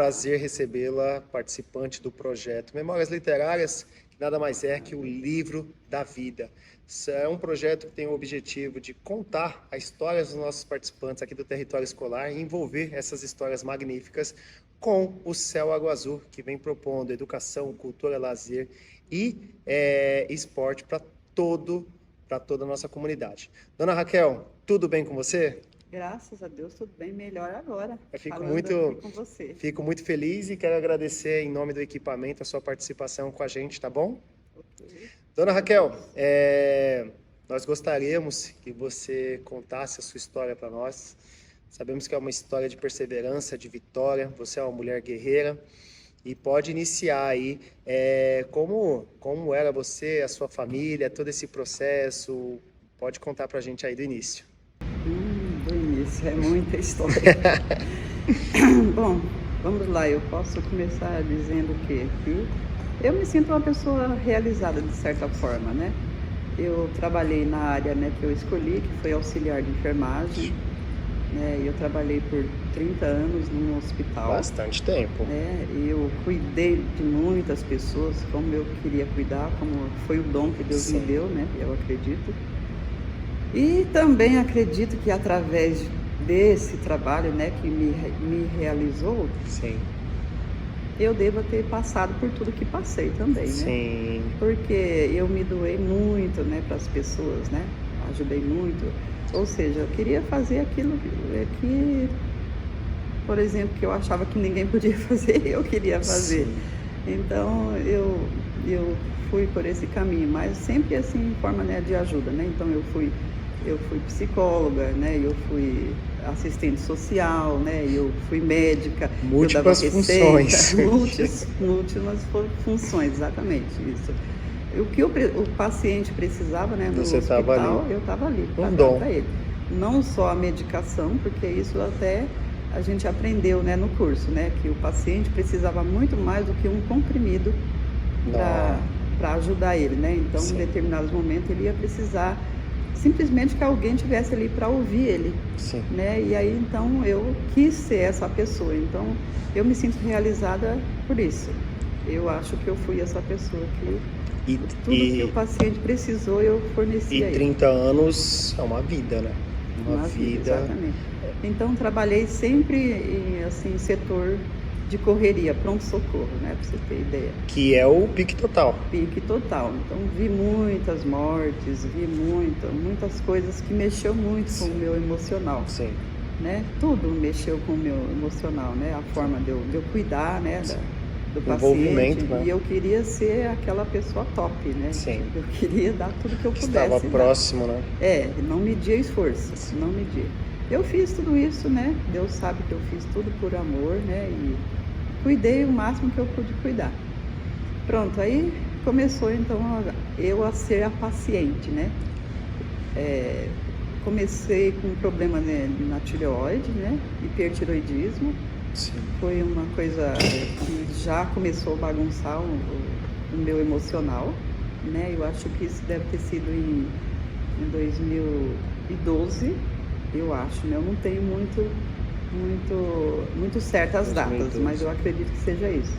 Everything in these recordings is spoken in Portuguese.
prazer recebê-la, participante do projeto Memórias Literárias, que nada mais é que o livro da vida. Isso é um projeto que tem o objetivo de contar a história dos nossos participantes aqui do território escolar e envolver essas histórias magníficas com o Céu Água Azul, que vem propondo educação, cultura, lazer e esporte para toda a nossa comunidade. Dona Raquel, tudo bem com você? Graças a Deus, tudo bem, melhor agora, Eu falando aqui com você. Fico muito feliz e quero agradecer em nome do equipamento a sua participação com a gente, tá bom? Okay. Dona Raquel, nós gostaríamos que você contasse a sua história para nós. Sabemos que é uma história de perseverança, de vitória, você é uma mulher guerreira e pode iniciar aí como era você, a sua família, todo esse processo, pode contar para a gente aí do início. Do início, é muita história. Bom, vamos lá, eu posso começar dizendo que eu me sinto uma pessoa realizada de certa forma, né? Eu trabalhei na área, né, que eu escolhi, que foi auxiliar de enfermagem, né? Eu trabalhei por 30 anos num hospital. Bastante tempo. Né? Eu cuidei de muitas pessoas como eu queria cuidar, como foi o dom que Deus me deu, né? Eu acredito. E também acredito que através desse trabalho, né, que me realizou, eu devo ter passado por tudo que passei também, né? Sim. Porque eu me doei muito, né, para as pessoas, né? Ajudei muito. Ou seja, eu queria fazer aquilo que, por exemplo, que eu achava que ninguém podia fazer, eu queria fazer. Sim. Então, eu fui por esse caminho, mas sempre assim, em forma, né, de ajuda, né? Então, eu fui psicóloga, né? Eu fui assistente social, né? Eu fui médica. Múltiplas funções. Múltiplas funções, exatamente isso. O que o paciente precisava, né, no hospital, eu estava ali para dar para ele. Não só a medicação, porque isso até a gente aprendeu, né, no curso, né? Que o paciente precisava muito mais do que um comprimido para ajudar ele, né? Então, em determinados momentos, ele ia precisar simplesmente que alguém tivesse ali para ouvir ele, né? E aí, então, eu quis ser essa pessoa. Então, eu me sinto realizada por isso. Eu acho que eu fui essa pessoa que tudo que o paciente precisou, eu fornecia a ele. E 30 anos é uma vida, né? Uma vida. Exatamente. Então, trabalhei sempre em, assim, setor de correria, pronto-socorro, né, para você ter ideia. Que é o pique total. Pique total. Então, vi muitas mortes, vi muitas coisas que mexeu muito com o meu emocional. Sim. Né? Tudo mexeu com o meu emocional, né? A forma de eu cuidar, né, do paciente. Né? E eu queria ser aquela pessoa top, né? Sim. Eu queria dar tudo que eu pudesse. Estava próximo, né? Não media esforço, não media. Eu fiz tudo isso, né? Deus sabe que eu fiz tudo por amor, né? E cuidei o máximo que eu pude cuidar. Pronto, aí começou então eu a ser a paciente, né? Comecei com um problema, né, na tireoide, né? Hipertiroidismo. Sim. Foi uma coisa que já começou a bagunçar o meu emocional, né? Eu acho que isso deve ter sido em 2012, eu acho, né? Eu não tenho muito certas datas, mas eu acredito que seja isso.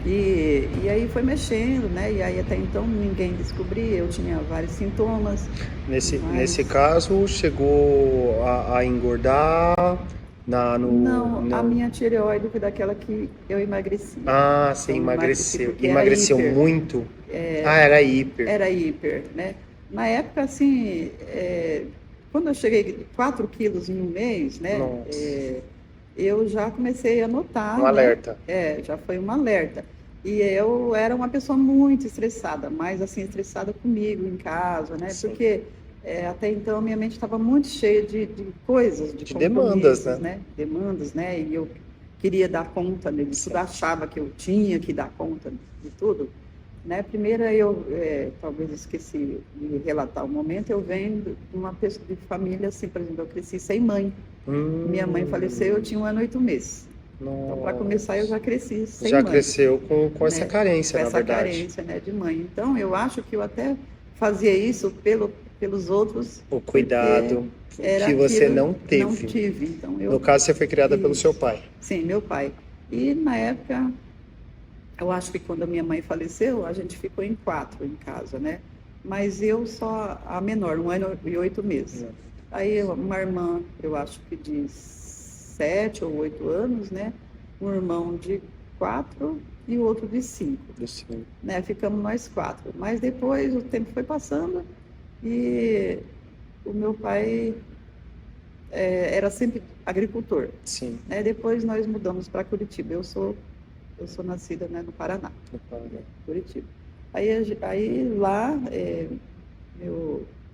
E aí foi mexendo, né? E aí até então ninguém descobria, eu tinha vários sintomas. Nesse caso, chegou a engordar? Não, a minha tireoide foi daquela que eu emagreci. Ah, sim, então, emagreceu. Emagreceu muito? Era hiper. Era hiper, né? Na época, assim, quando eu cheguei 4 quilos em um mês, né? Eu já comecei a notar. Um alerta. Já foi um alerta. E eu era uma pessoa muito estressada, mais assim, estressada comigo em casa, né? Sim. Porque até então minha mente estava muito cheia de coisas, de demandas, né? Demandas, né? E eu queria dar conta disso, achava que eu tinha que dar conta de tudo. Né? Primeiro, eu talvez esqueci de relatar o momento, eu venho de uma pessoa de família, assim, por exemplo, eu cresci sem mãe. Minha mãe faleceu, eu tinha 1 ano e 8 meses. Nossa. Então, para começar, eu já cresci sem mãe. Já cresceu com essa carência, na verdade. Com essa carência, né, de mãe. Então, eu acho que eu até fazia isso pelos outros. O cuidado que você não teve. Não tive. Então, no caso, você foi criada pelo seu pai. Sim, meu pai. E na época, eu acho que quando a minha mãe faleceu, a gente ficou em 4 em casa, né? Mas eu só a menor, 1 ano e 8 meses. Aí uma irmã, eu acho que de 7 ou 8 anos, né? Um irmão de 4 e o outro de 5. Né? Ficamos nós 4. Mas depois o tempo foi passando e o meu pai era sempre agricultor. Sim. Né? Depois nós mudamos para Curitiba. Eu sou nascida, né, no Paraná. Curitiba. Aí lá,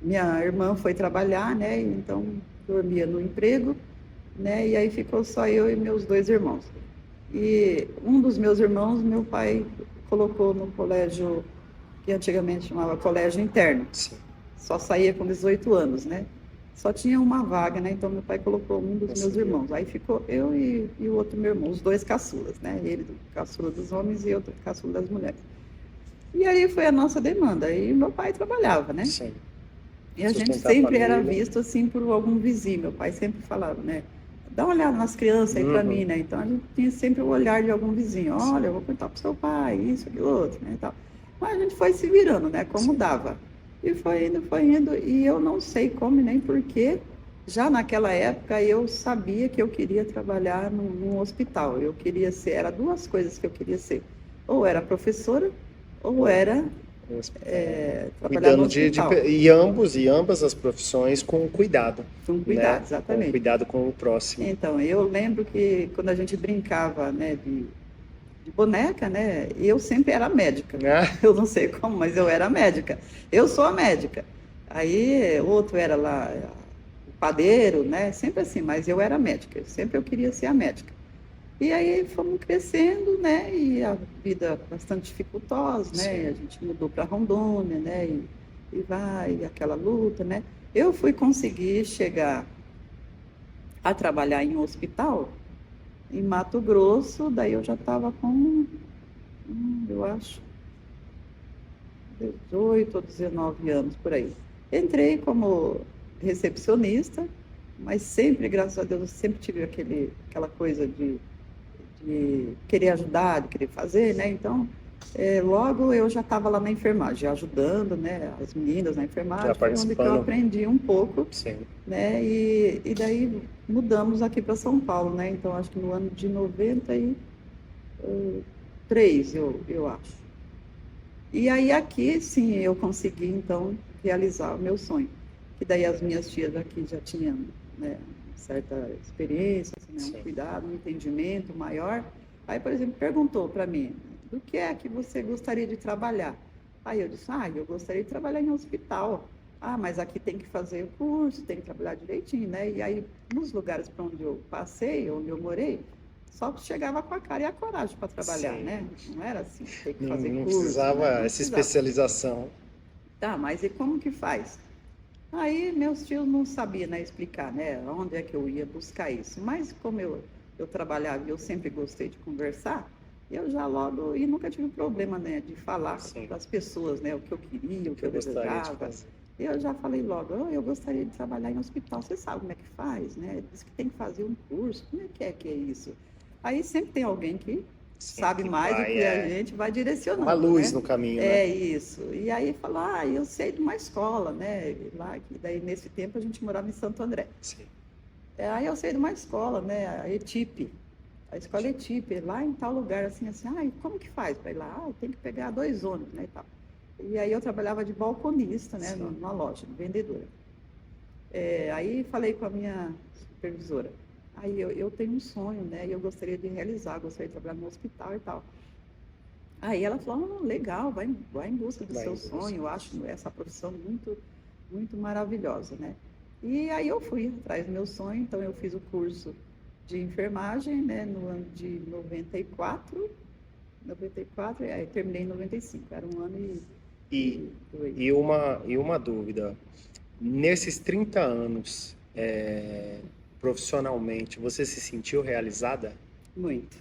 minha irmã foi trabalhar, né? Então dormia no emprego, né? E aí ficou só eu e meus 2 irmãos. E um dos meus irmãos, meu pai colocou no colégio que antigamente chamava colégio interno. Sim. Só saía com 18 anos, né? Só tinha uma vaga, né? Então meu pai colocou um dos meus irmãos. Aí ficou eu e o outro meu irmão, os 2 caçulas, né? Ele caçula dos homens e eu caçula das mulheres. E aí foi a nossa demanda. Aí meu pai trabalhava, né? Sim. E a gente sempre era visto assim por algum vizinho. Meu pai sempre falava, né? Dá uma olhada nas crianças aí para mim, né? Então a gente tinha sempre o olhar de algum vizinho. Olha, eu vou contar pro seu pai, isso, aquilo, outro, né? E tal. Mas a gente foi se virando, né? Como dava. E foi indo. E eu não sei como nem porquê. Já naquela época eu sabia que eu queria trabalhar num hospital. Eu queria ser, era 2 coisas que eu queria ser. Ou era professora, ou era trabalhar no hospital. E ambas as profissões com cuidado. Com cuidado, né? exatamente. Com cuidado com o próximo. Então, eu lembro que quando a gente brincava, né, de boneca, né, eu sempre era médica. Eu não sei como, mas eu era médica. Eu sou a médica. Aí, outro era lá o padeiro, né, sempre assim, mas eu era médica. Sempre eu queria ser a médica. E aí fomos crescendo, né? E a vida bastante dificultosa, né? Sim. A gente mudou para Rondônia, né? E aquela luta, né? Eu fui conseguir chegar a trabalhar em um hospital em Mato Grosso, daí eu já estava com, eu acho, 18 ou 19 anos, por aí. Entrei como recepcionista, mas sempre, graças a Deus, eu sempre tive aquela coisa de querer ajudar, de querer fazer, né? Então, logo eu já estava lá na enfermagem, ajudando, né? As meninas na enfermagem, foi onde que eu aprendi um pouco. Sim. Né? E daí mudamos aqui para São Paulo, né? Então, acho que no ano de 93, eu acho. E aí aqui, sim, eu consegui, então, realizar o meu sonho. Que daí as minhas tias aqui já tinham, né, certa experiência, assim, né, um cuidado, um entendimento maior. Aí, por exemplo, perguntou para mim, do que é que você gostaria de trabalhar? Aí eu disse, eu gostaria de trabalhar em um hospital. Mas aqui tem que fazer o curso, tem que trabalhar direitinho, né? E aí, nos lugares para onde eu passei, onde eu morei, só chegava com a cara e a coragem para trabalhar, sim, né? Não era assim, tem que fazer curso. Não precisava essa especialização. Tá, mas e como que faz? Aí meus tios não sabiam, né, explicar, né, onde é que eu ia buscar isso. Mas como eu trabalhava e eu sempre gostei de conversar, eu já logo, e nunca tive problema, né, de falar para as pessoas, né, o que eu queria, o que eu desejava. Eu já falei logo, eu gostaria de trabalhar em hospital, você sabe como é que faz, né? Diz que tem que fazer um curso, como é que é isso? Aí sempre tem alguém que sabe mais do que a gente, vai direcionando. Uma luz, né, no caminho, né? Isso. E aí fala, eu sei de uma escola, né? Lá, daí nesse tempo a gente morava em Santo André. Sim. Aí eu sei de uma escola, né? A ETIP. A escola ETIP, lá em tal lugar, assim, como que faz para ir lá? Tem que pegar 2 ônibus, né, e tal. E aí eu trabalhava de balconista, né, numa loja, vendedora. Aí falei com a minha supervisora, aí eu tenho um sonho, né, e eu gostaria de realizar, gostaria de trabalhar no hospital e tal. Aí ela falou, legal, vai em busca do seu sonho, eu acho essa profissão muito, muito maravilhosa, né. E aí eu fui atrás do meu sonho, então eu fiz o curso de enfermagem, né, no ano de 94, aí terminei em 95, era um ano e uma dúvida, nesses 30 anos, profissionalmente, você se sentiu realizada? Muito.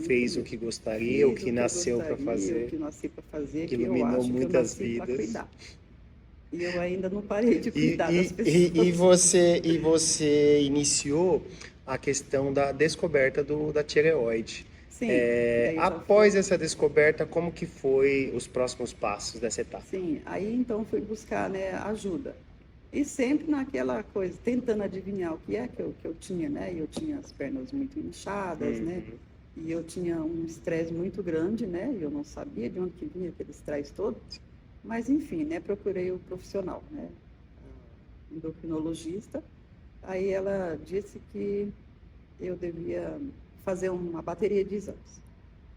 Fez o que gostaria, o que nasceu para fazer? O que nasci para fazer, que iluminou muitas vidas. E eu ainda não parei de cuidar das pessoas. E você iniciou a questão da descoberta da tireoide. Sim. Após essa descoberta, como que foi os próximos passos dessa etapa? Sim, aí então fui buscar, né, ajuda. E sempre naquela coisa, tentando adivinhar o que é que eu tinha, né? Eu tinha as pernas muito inchadas, né? E eu tinha um estresse muito grande, né? E eu não sabia de onde que vinha aquele estresse todo. Mas, enfim, né? Procurei o profissional, né? A endocrinologista. Aí ela disse que eu devia fazer uma bateria de exames.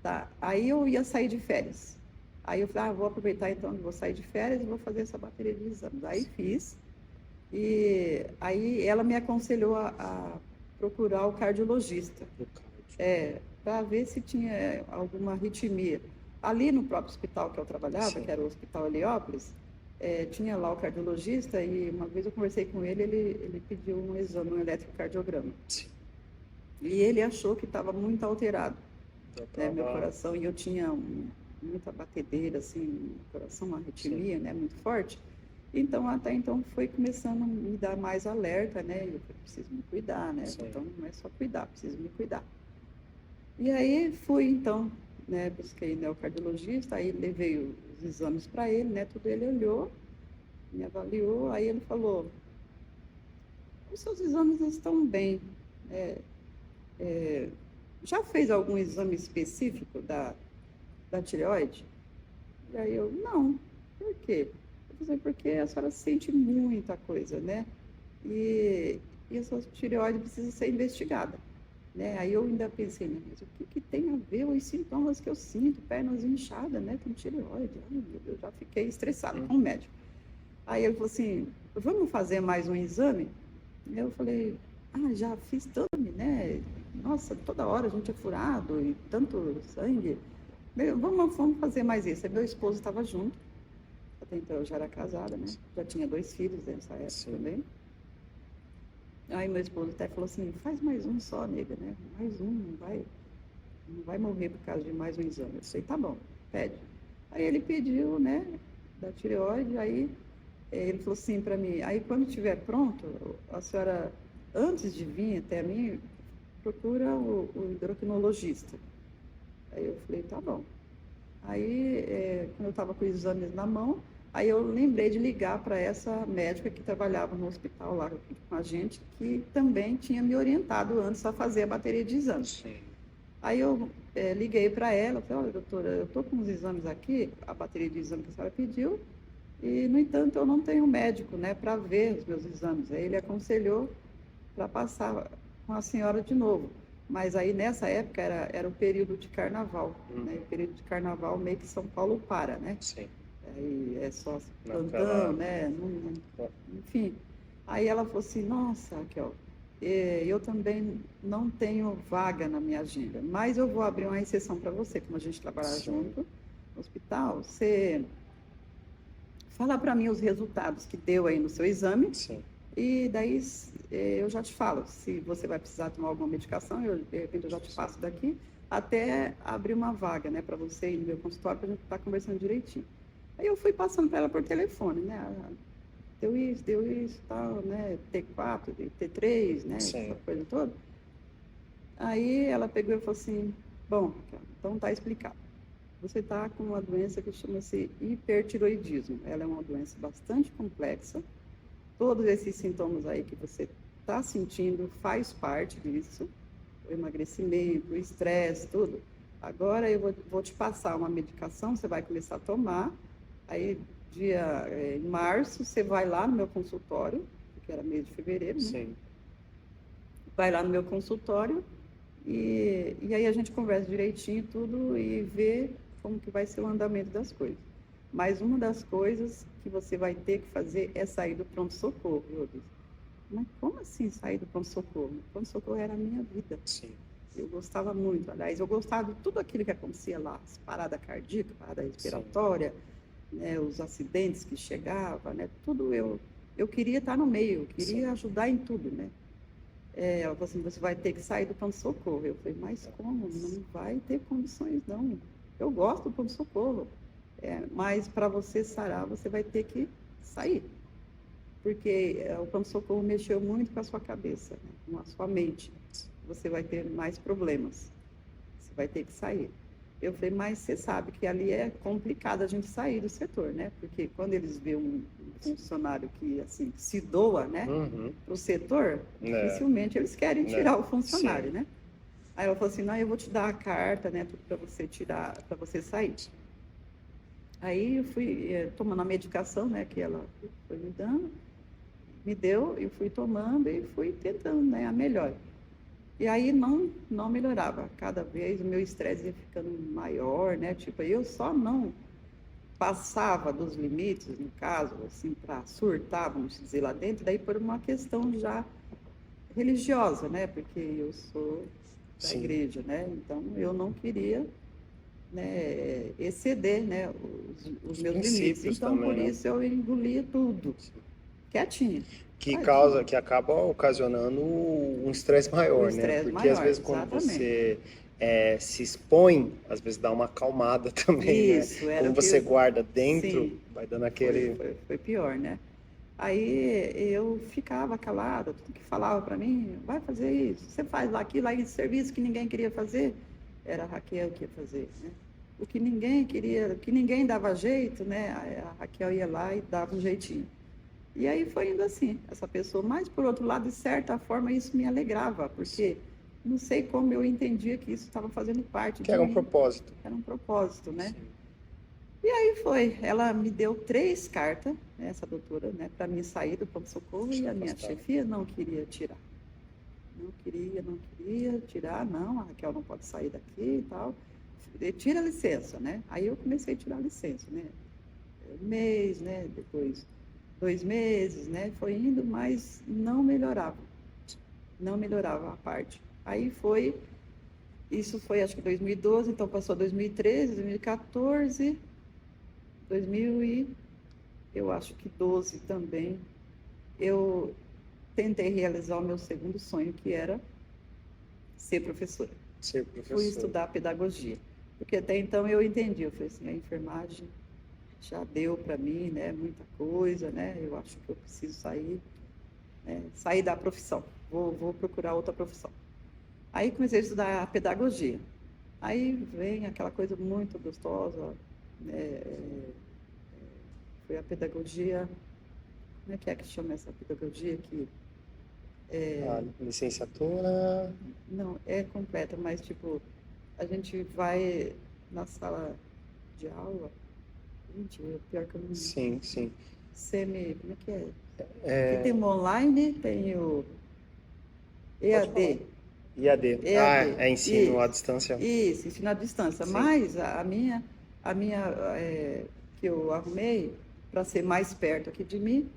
Tá? Aí eu ia sair de férias. Aí eu falei, vou aproveitar então, vou sair de férias e vou fazer essa bateria de exames. Aí fiz. E aí ela me aconselhou a procurar o cardiologista, para ver se tinha alguma arritmia. Ali no próprio hospital que eu trabalhava, Sim. que era o Hospital Heliópolis, tinha lá o cardiologista e uma vez eu conversei com ele, ele pediu um exame, um eletrocardiograma. Sim. E ele achou que estava muito alterado, né, meu coração, e eu tinha muita batedeira, assim, coração, uma arritmia, né, muito forte. Então, até então, foi começando a me dar mais alerta, né? Eu preciso me cuidar, né? Sim. Então, não é só cuidar, preciso me cuidar. E aí, fui, então, né? Busquei, né, o cardiologista, aí levei os exames para ele, né? Tudo ele olhou, me avaliou, aí ele falou, os seus exames estão bem. Já fez algum exame específico da tireoide? E aí eu, não. Por quê? Porque a senhora sente muita coisa, né? E a sua tireoide precisa ser investigada, né? Aí eu ainda pensei, mas o que tem a ver os sintomas que eu sinto, pernas inchadas, né? Com tireoide. Ai, meu Deus, já fiquei estressada com o médico. Aí ele falou assim, vamos fazer mais um exame? E eu falei, já fiz exame, né? Nossa, toda hora a gente é furado e tanto sangue. Vamos fazer mais isso. Aí meu esposo estava junto. Até então eu já era casada, né? Já tinha 2 filhos nessa época Sim. também. Aí meu esposo até falou assim, faz mais um só, nega, né? Mais um, não vai morrer por causa de mais um exame. Eu falei, tá bom, pede. Aí ele pediu, né, da tireoide, aí ele falou assim para mim, aí quando estiver pronto, a senhora, antes de vir até mim, procura o endocrinologista. Aí eu falei, tá bom. Aí, quando eu estava com os exames na mão, aí eu lembrei de ligar para essa médica que trabalhava no hospital lá com a gente, que também tinha me orientado antes a fazer a bateria de exames. Sim. Aí eu liguei para ela, falei, olha, doutora, eu estou com os exames aqui, a bateria de exames que a senhora pediu, e, no entanto, eu não tenho médico, né, para ver os meus exames. Aí ele aconselhou para passar com a senhora de novo. Mas aí, nessa época, era o período de carnaval, né? O período de carnaval, meio que São Paulo para, né? Sim. Aí é só plantão, né? Enfim. Aí ela falou assim, nossa, Raquel, eu também não tenho vaga na minha agenda, mas eu vou abrir uma exceção para você, como a gente trabalha Sim. junto no hospital, você fala para mim os resultados que deu aí no seu exame. Sim. E daí eu já te falo, se você vai precisar tomar alguma medicação, de repente eu já te passo daqui, até abrir uma vaga, né, para você ir no meu consultório, para a gente estar conversando direitinho. Aí eu fui passando para ela por telefone, né, deu isso, tal, né, T4, T3, né, Sim. essa coisa toda. Aí ela pegou e falou assim, bom, então tá explicado. Você está com uma doença que chama-se hipertiroidismo. Ela é uma doença bastante complexa. Todos esses sintomas aí que você está sentindo faz parte disso, o emagrecimento, o estresse, tudo. Agora eu vou te passar uma medicação, você vai começar a tomar, aí em março você vai lá no meu consultório, que era mês de fevereiro, né? Sim. Vai lá no meu consultório e aí a gente conversa direitinho tudo e vê como que vai ser o andamento das coisas. Mas uma das coisas que você vai ter que fazer é sair do pronto-socorro. Eu disse, mas como assim sair do pronto-socorro? O pronto-socorro era a minha vida. Sim. Eu gostava muito, aliás, eu gostava de tudo aquilo que acontecia lá, as paradas cardíacas, parada respiratória, né, os acidentes que chegavam, né, tudo eu queria estar no meio, eu queria Sim. ajudar em tudo, né. Ela falou assim, você vai ter que sair do pronto-socorro. Eu falei, mas como? Não vai ter condições, não. Eu gosto do pronto-socorro. Mas para você sarar, você vai ter que sair. Porque o pronto-socorro mexeu muito com a sua cabeça, né? Com a sua mente. Você vai ter mais problemas. Você vai ter que sair. Eu falei, mas você sabe que ali é complicado a gente sair do setor, né? Porque quando eles veem um funcionário que, assim, se doa, né? Para o setor, dificilmente eles querem tirar o funcionário, né? Aí ela falou assim, não, eu vou te dar a carta, né? Para você tirar, para você sair. Aí eu fui tomando a medicação, né? Que ela foi me dando, me deu, eu fui tomando e fui tentando, né? A melhor. E aí não melhorava. Cada vez o meu estresse ia ficando maior, né? Tipo, eu só não passava dos limites, no caso, assim, para surtar, vamos dizer, lá dentro, daí por uma questão já religiosa, né? Porque eu sou da igreja, né? Então eu não queria, né, exceder, né, os meus limites. Então também, por isso eu engolia tudo, quietinha. Que acaba ocasionando um estresse maior, né? Porque maior, às vezes quando você se expõe, às vezes dá uma acalmada também, isso, né? Quando você guarda dentro, sim, vai dando aquele... Foi pior, né? Aí eu ficava calada, tudo que falava para mim, vai fazer isso, você faz lá aquilo, aí serviço que ninguém queria fazer, era a Raquel que ia fazer, né? O que ninguém queria, o que ninguém dava jeito, né? A Raquel ia lá e dava um jeitinho. E aí foi indo assim, essa pessoa. Mas, por outro lado, de certa forma, isso me alegrava, porque não sei como eu entendia que isso estava fazendo parte de mim. Era um propósito. Era um propósito, né? Sim. E aí foi, ela me deu 3 cartas, né, essa doutora, né, para mim sair do pronto-socorro, e a minha chefia não queria tirar. Não queria tirar, não, a Raquel não pode sair daqui e tal. Tira a licença, né? Aí eu comecei a tirar a licença, né? Um mês, né? Depois 2 meses, né? Foi indo, mas não melhorava. Não melhorava a parte. Aí foi, isso foi acho que 2012, então passou 2013, 2014, 2000 e eu acho que 12 também. Eu tentei realizar o meu segundo sonho, que era ser professora. Ser professora. Fui estudar pedagogia. Porque até então eu entendi, eu falei assim, a enfermagem já deu para mim, né, muita coisa, né, eu acho que eu preciso sair, né, sair da profissão, vou procurar outra profissão. Aí comecei a estudar pedagogia. Aí vem aquela coisa muito gostosa, né, foi a pedagogia, como é que chama essa pedagogia aqui? A licenciatura? Não, é completa, mas tipo, a gente vai na sala de aula, gente, pior que eu não... Sim. Como é que é? Aqui tem o online, tem o EAD. EAD. É ensino à distância. Isso, ensino à distância. Sim. Mas a minha que eu arrumei para ser mais perto aqui de mim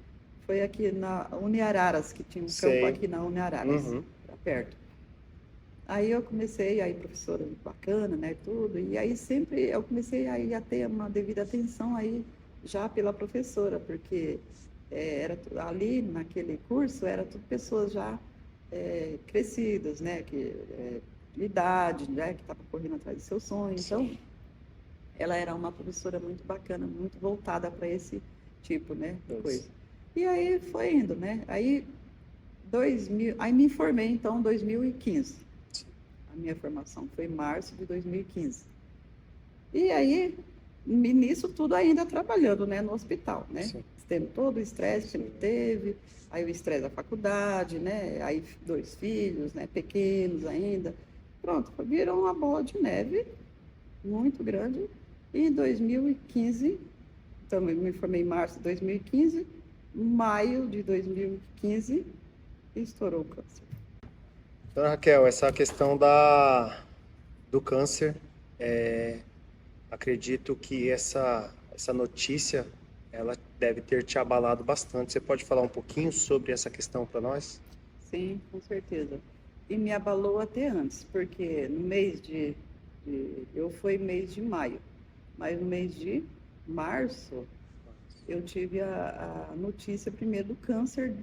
foi aqui na Uniararas, que tinha um campo aqui na Uniararas, perto. Aí eu comecei, aí professora bacana, né, tudo, e aí sempre eu comecei aí a ter uma devida atenção aí já pela professora, porque era ali naquele curso era tudo pessoas já crescidas, né, de idade, né, que estavam correndo atrás de seu sonho. Então, ela era uma professora muito bacana, muito voltada para esse tipo, né, de coisa. E aí foi indo, né, aí me formei então em 2015. A minha formação foi em março de 2015. E aí, nisso tudo ainda trabalhando, né, no hospital, né? Tendo todo o estresse que teve, aí o estresse da faculdade, né? Aí 2 filhos, né, pequenos ainda. Pronto, virou uma bola de neve muito grande. E em 2015, então eu me formei em março de 2015, maio de 2015, estourou o câncer. Dona Raquel, essa questão do câncer, acredito que essa notícia, ela deve ter te abalado bastante. Você pode falar um pouquinho sobre essa questão para nós? Sim, com certeza. E me abalou até antes, porque no mês eu fui mês de maio, mas no mês de março, eu tive a notícia primeiro do câncer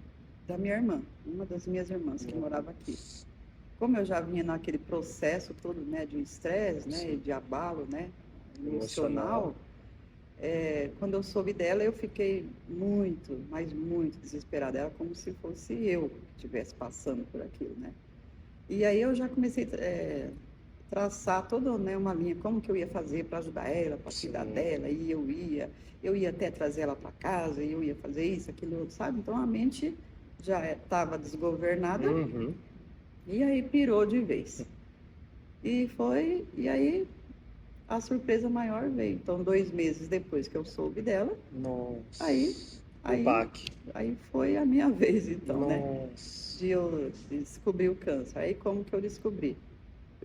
da minha irmã, uma das minhas irmãs que morava aqui. Como eu já vinha naquele processo todo, né, de estresse, né, de abalo, né, emocional, quando eu soube dela, eu fiquei muito, mas muito desesperada. Era como se fosse eu que estivesse passando por aquilo, né? E aí eu já comecei a traçar toda, né, uma linha, como que eu ia fazer para ajudar ela, para cuidar dela, e eu ia até trazer ela para casa, e eu ia fazer isso, aquilo, outro, sabe? Então a mente já estava desgovernada, e aí pirou de vez. E aí a surpresa maior veio. Então, 2 meses depois que eu soube dela, Nossa. Aí foi a minha vez, então, Nossa. né? De eu descobrir o câncer. Aí como que eu descobri?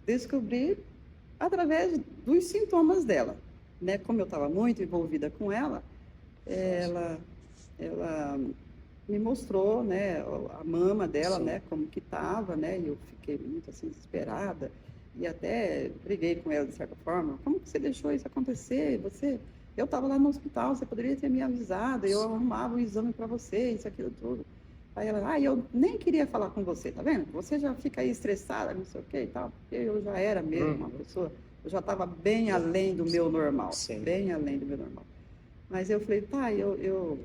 Descobri através dos sintomas dela, né? Como eu estava muito envolvida com ela me mostrou, né, a mama dela, né, como que estava, né? E eu fiquei muito assim desesperada e até briguei com ela de certa forma. Como que você deixou isso acontecer? Eu estava lá no hospital, você poderia ter me avisado. Eu arrumava um exame para você, isso, aquilo tudo. Aí ela, eu nem queria falar com você, tá vendo? Você já fica aí estressada, não sei o que e tal. Porque eu já era mesmo uma pessoa, eu já estava bem além do meu normal, bem além do meu normal. Mas eu falei, tá, eu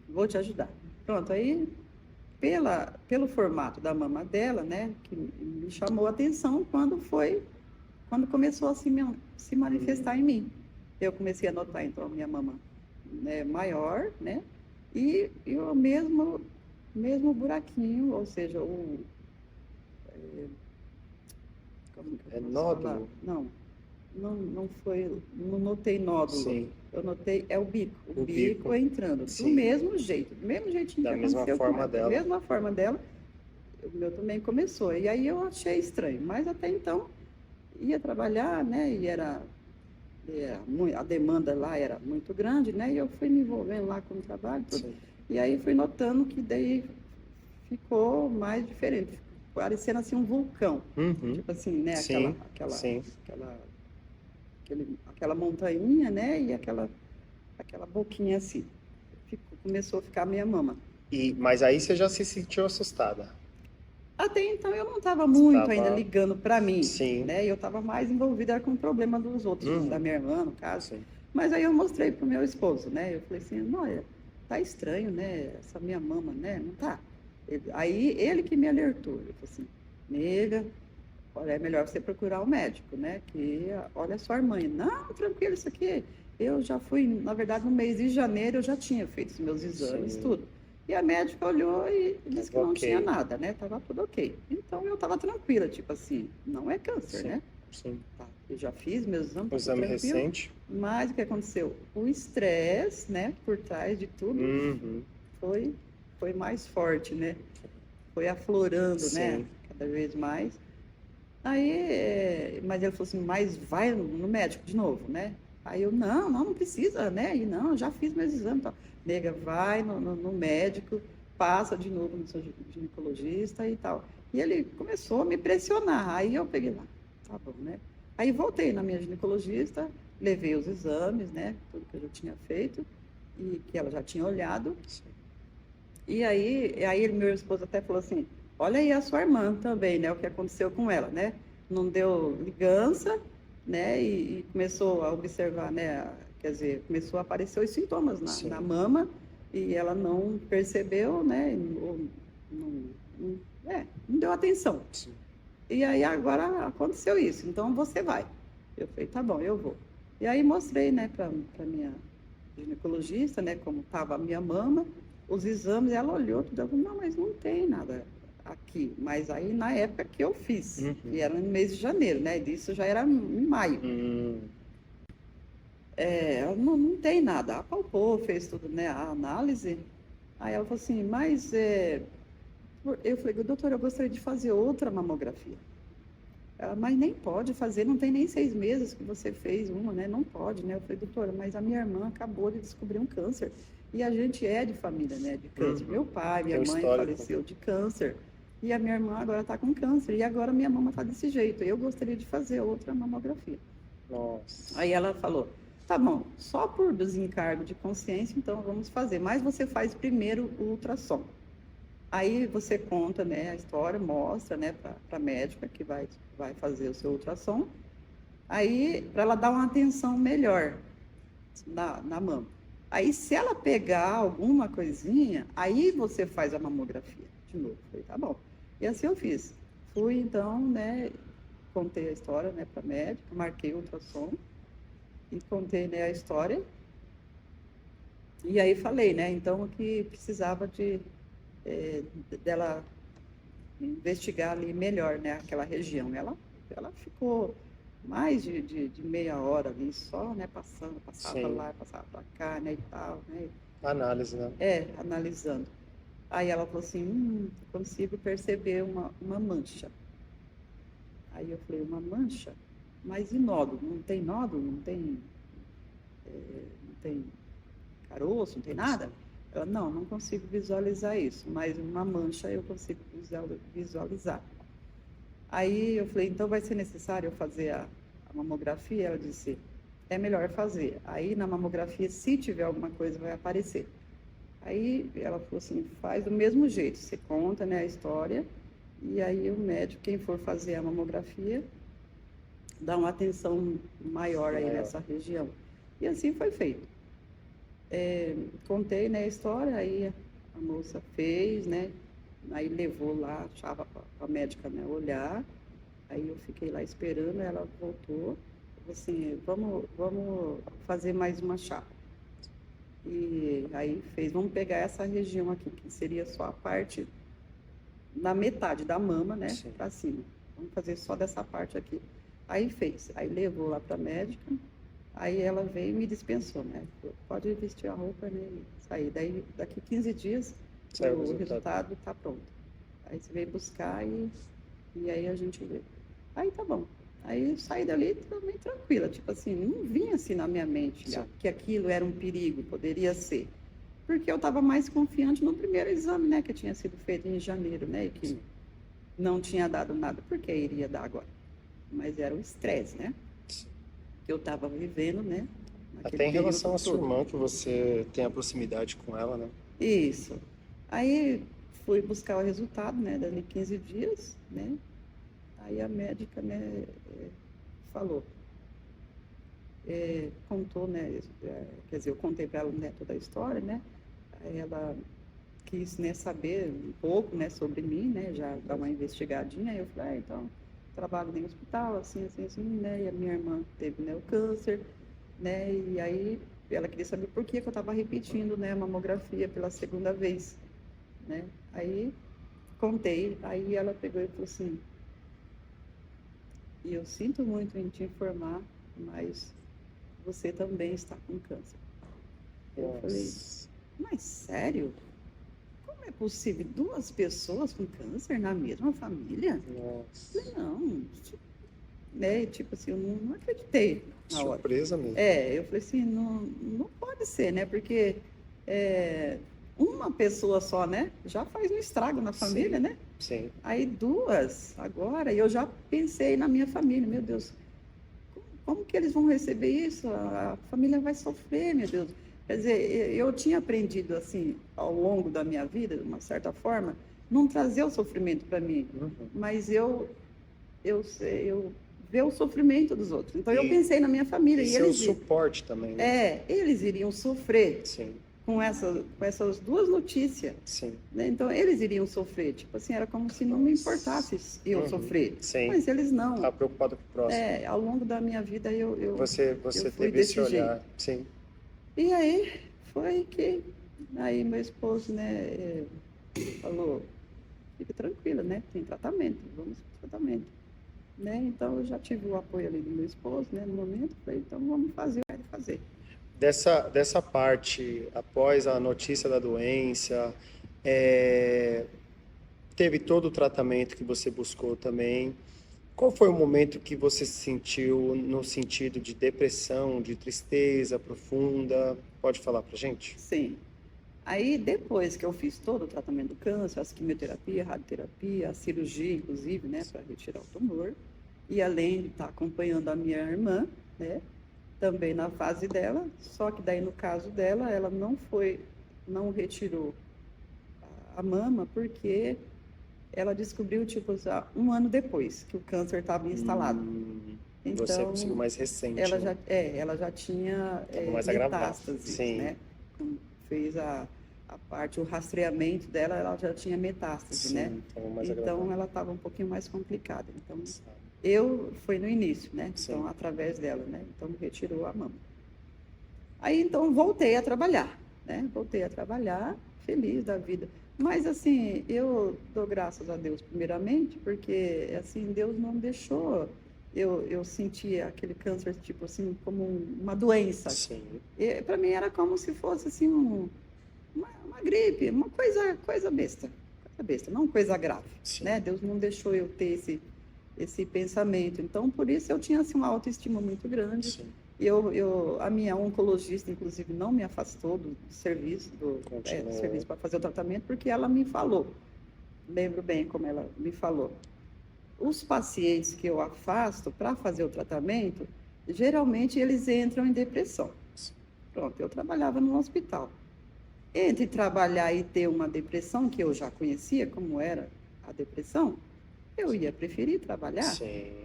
vou te ajudar. Pronto, aí, pelo formato da mama dela, né, que me chamou a atenção quando começou a se manifestar em mim. Eu comecei a notar, então, a minha mama, né, maior, né, e o mesmo buraquinho, ou seja, nódulo? Não notei nódulo. Sim. Eu notei, o bico. O bico entrando. Sim. Do mesmo jeitinho da que mesma aconteceu forma com ela. dela. Da mesma forma dela, o meu também começou. E aí eu achei estranho. Mas até então, ia trabalhar, né? E a demanda lá era muito grande, né? E eu fui me envolvendo lá com o trabalho, tudo. Sim. E aí fui notando que daí ficou mais diferente. Parecendo assim um vulcão. Tipo assim, né? Aquela montanha, né? E aquela boquinha assim. Começou a ficar a minha mama. Mas aí você já se sentiu assustada? Até então eu não estava muito ainda ligando para mim. Sim. Né? Eu estava mais envolvida com o problema dos outros, da minha irmã, no caso. Sim. Mas aí eu mostrei pro meu esposo, né? Eu falei assim, olha, tá estranho, né? Essa minha mama, né? Não tá. Aí ele que me alertou. Ele falou assim, nega, olha, é melhor você procurar um médico, né? Que olha a sua irmã. Não, tranquilo, isso aqui. Eu já fui, na verdade, no mês de janeiro eu já tinha feito os meus exames, tudo. E a médica olhou e disse que não tinha nada, né? Tava tudo ok. Então eu tava tranquila, tipo assim, não é câncer, né? Sim. Tá, eu já fiz meus exames, o exame recente. Mas o que aconteceu? O estresse, né, por trás de tudo, foi mais forte, né? Foi aflorando, né? Cada vez mais. Aí, mas ele falou assim, mas vai no médico de novo, né? Aí eu, não precisa, né? E não, já fiz meus exames. Tal. Nega, vai no médico, passa de novo no seu ginecologista e tal. E ele começou a me pressionar. Aí eu peguei lá, tá bom, né? Aí voltei na minha ginecologista, levei os exames, né? Tudo que eu já tinha feito e que ela já tinha olhado. E aí meu esposo até falou assim, olha aí a sua irmã também, né? O que aconteceu com ela, né? Não deu ligança, né? E começou a observar, né? Quer dizer, começou a aparecer os sintomas na mama e ela não percebeu, né? Não deu atenção. Sim. E aí agora aconteceu isso, então você vai. Eu falei, tá bom, eu vou. E aí mostrei, né, para minha ginecologista, né, como estava a minha mama, os exames, ela olhou tudo, ela falou, não, mas não tem nada aqui. Mas aí na época que eu fiz, que era no mês de janeiro, né, isso já era em maio. Ela não tem nada, apalpou, fez tudo, né, a análise. Aí ela falou assim, mas eu falei, doutora, eu gostaria de fazer outra mamografia. Ela, mas nem pode fazer, não tem nem 6 meses que você fez uma, né? Não pode, né? Eu falei, doutora, mas a minha irmã acabou de descobrir um câncer. E a gente é de família, né? De câncer. Meu pai, minha mãe faleceu de câncer. E a minha irmã agora está com câncer. E agora minha mama está desse jeito. Eu gostaria de fazer outra mamografia. Nossa. Aí ela falou, tá bom, só por desencargo de consciência, então vamos fazer. Mas você faz primeiro o ultrassom. Aí você conta, né, a história, mostra, né, para a médica que vai fazer o seu ultrassom. Aí, para ela dar uma atenção melhor. na mama. Aí, se ela pegar alguma coisinha, aí você faz a mamografia de novo. Falei, tá bom. E assim eu fiz. Fui, então, né, contei a história, né, para a médica, marquei o ultrassom e contei, né, a história. E aí falei, né, então, que precisava dela investigar ali melhor, né, aquela região. Ela ficou mais de meia hora ali só, né, passava Sim. lá, passava para cá, né, e tal, né. Análise, né? Analisando. Aí ela falou assim, consigo perceber uma mancha. Aí eu falei, uma mancha? Mas e nódulo? Não tem nódulo? Não tem caroço? Não tem nada? Ela, não consigo visualizar isso, mas uma mancha eu consigo visualizar. Aí eu falei, então vai ser necessário eu fazer a mamografia? Ela disse, é melhor fazer. Aí na mamografia, se tiver alguma coisa, vai aparecer. Aí ela falou assim, faz do mesmo jeito, você conta, né, a história, e aí o médico, quem for fazer a mamografia, dá uma atenção maior aí nessa região. E assim foi feito. Contei, né, a história, aí a moça fez, né, aí levou lá, achava para a médica, né, olhar, aí eu fiquei lá esperando, ela voltou, falou assim, vamos fazer mais uma chapa. E aí vamos pegar essa região aqui, que seria só a parte na metade da mama, né, para cima. Vamos fazer só dessa parte aqui. Aí fez, aí levou lá para a médica, aí ela veio e me dispensou, né, pode vestir a roupa, né, e sair. Daí, daqui 15 dias, o resultado está pronto. Aí você veio buscar e aí a gente vê. Aí tá bom. Aí eu saí dali também tranquila, tipo assim, não vinha assim na minha mente que aquilo era um perigo, poderia ser. Porque eu estava mais confiante no primeiro exame, né, que tinha sido feito em janeiro, né, e que não tinha dado nada, porque iria dar agora. Mas era o estresse, né, que eu estava vivendo, né. Até em relação à sua irmã, que você tem a proximidade com ela, né? Isso. Aí fui buscar o resultado, né, dali 15 dias, né. Aí a médica, né, falou, contou, né, quer dizer, eu contei para ela, né, toda a história, né, aí ela quis, né, saber um pouco, né, sobre mim, né, já dar uma investigadinha, aí eu falei, então, trabalho em hospital, assim, né, e a minha irmã teve, né, o câncer, né, e aí ela queria saber por que eu estava repetindo, né, a mamografia pela segunda vez, né, aí contei, aí ela pegou e falou assim, e eu sinto muito em te informar, mas você também está com câncer. Eu falei, mas sério? Como é possível 2 pessoas com câncer na mesma família? Nossa. Eu falei, não, né? Tipo assim, eu não acreditei na hora. Surpresa mesmo. Eu falei assim, não pode ser, né? Porque uma pessoa só, né? Já faz um estrago na família, né? Sim. Aí 2 agora, e eu já pensei na minha família, meu Deus, como que eles vão receber isso? A família vai sofrer, meu Deus. Quer dizer, eu tinha aprendido assim, ao longo da minha vida, de uma certa forma, não trazer o sofrimento para mim, mas eu ver o sofrimento dos outros. Então eu pensei na minha família. E eles, suporte também, né? Eles iriam sofrer. Sim. Com essas 2 notícias. Sim. Né? Então, eles iriam sofrer. Tipo assim, era como se não me importasse eu sofrer. Sim. Mas eles não. Tá preocupado com o próximo. Ao longo da minha vida, Você teve esse olhar. Jeito. Sim. E aí, foi que... Aí, meu esposo, né, falou, fique tranquila, né? Tem tratamento, vamos para o tratamento. Né? Então, eu já tive o apoio ali do meu esposo, né, no momento. Falei, então, vamos fazer. Dessa parte, após a notícia da doença, teve todo o tratamento que você buscou também. Qual foi o momento que você se sentiu no sentido de depressão, de tristeza profunda? Pode falar pra gente? Sim. Aí, depois que eu fiz todo o tratamento do câncer, as quimioterapia, radioterapia, a cirurgia, inclusive, né, para retirar o tumor, e além de estar acompanhando a minha irmã, né, também na fase dela, só que daí no caso dela, ela não retirou a mama, porque ela descobriu, tipo, 1 ano depois que o câncer estava instalado. Então, você conseguiu mais recente, ela já tinha mais metástases, né? Fez a parte, o rastreamento dela, ela já tinha metástase, né? Então, ela estava um pouquinho mais complicada. Então, foi no início, né? Então, através dela, né? Então, retirou a mama. Aí, então, voltei a trabalhar, né? Voltei a trabalhar, feliz da vida. Mas, assim, eu dou graças a Deus, primeiramente, porque, assim, Deus não deixou eu sentir aquele câncer, tipo assim, como uma doença. Para mim era como se fosse, assim, uma gripe, uma coisa besta. Coisa besta, não coisa grave, né? Deus não deixou eu ter esse pensamento. Então, por isso, eu tinha, assim, uma autoestima muito grande. A minha oncologista, inclusive, não me afastou do serviço, do serviço para fazer o tratamento, porque ela me falou, lembro bem como ela me falou, os pacientes que eu afasto para fazer o tratamento, geralmente eles entram em depressão. Pronto, eu trabalhava no hospital. Entre trabalhar e ter uma depressão, que eu já conhecia como era a depressão, eu ia preferir trabalhar.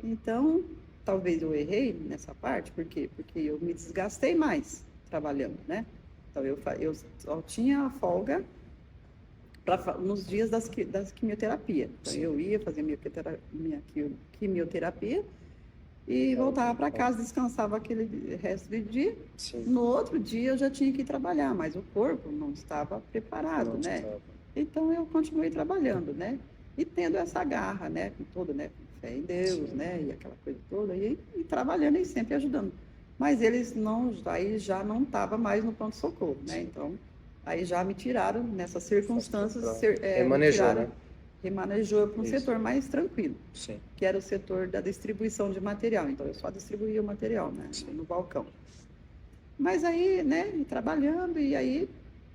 Então, talvez eu errei nessa parte, por quê? Porque eu me desgastei mais trabalhando, né? Então, eu só tinha a folga nos dias das quimioterapia. Então, eu ia fazer minha quimioterapia e voltava para casa, descansava aquele resto do dia. No outro dia, eu já tinha que ir trabalhar, mas o corpo não estava preparado, né? Então, eu continuei trabalhando, né? E tendo essa garra, né? Com toda, né? Com fé em Deus, né? E aquela coisa toda. E trabalhando e sempre ajudando. Mas eles aí já não estavam mais no pronto-socorro, né? Então, aí já me tiraram nessas circunstâncias. Remanejou, né? Remanejou para um setor mais tranquilo, que era o setor da distribuição de material. Então, eu só distribuía o material, né? No balcão. Mas aí, né? Trabalhando e aí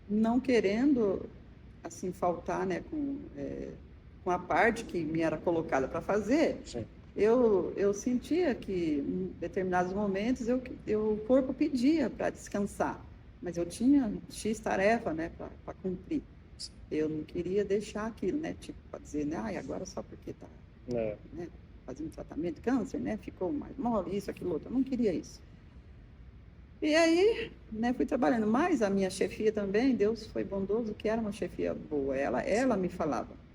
não querendo, assim, faltar, né? Com a parte que me era colocada para fazer, eu sentia que em determinados momentos o corpo pedia para descansar, mas eu tinha X tarefa, né, para cumprir. Eu não queria deixar aquilo, né, tipo, para dizer, né, agora só porque está né, fazendo tratamento de câncer, né, ficou mais mole, isso, aquilo, outro. Eu não queria isso. E aí, né, fui trabalhando. Mas a minha chefia também, Deus foi bondoso, que era uma chefia boa. Ela me falava,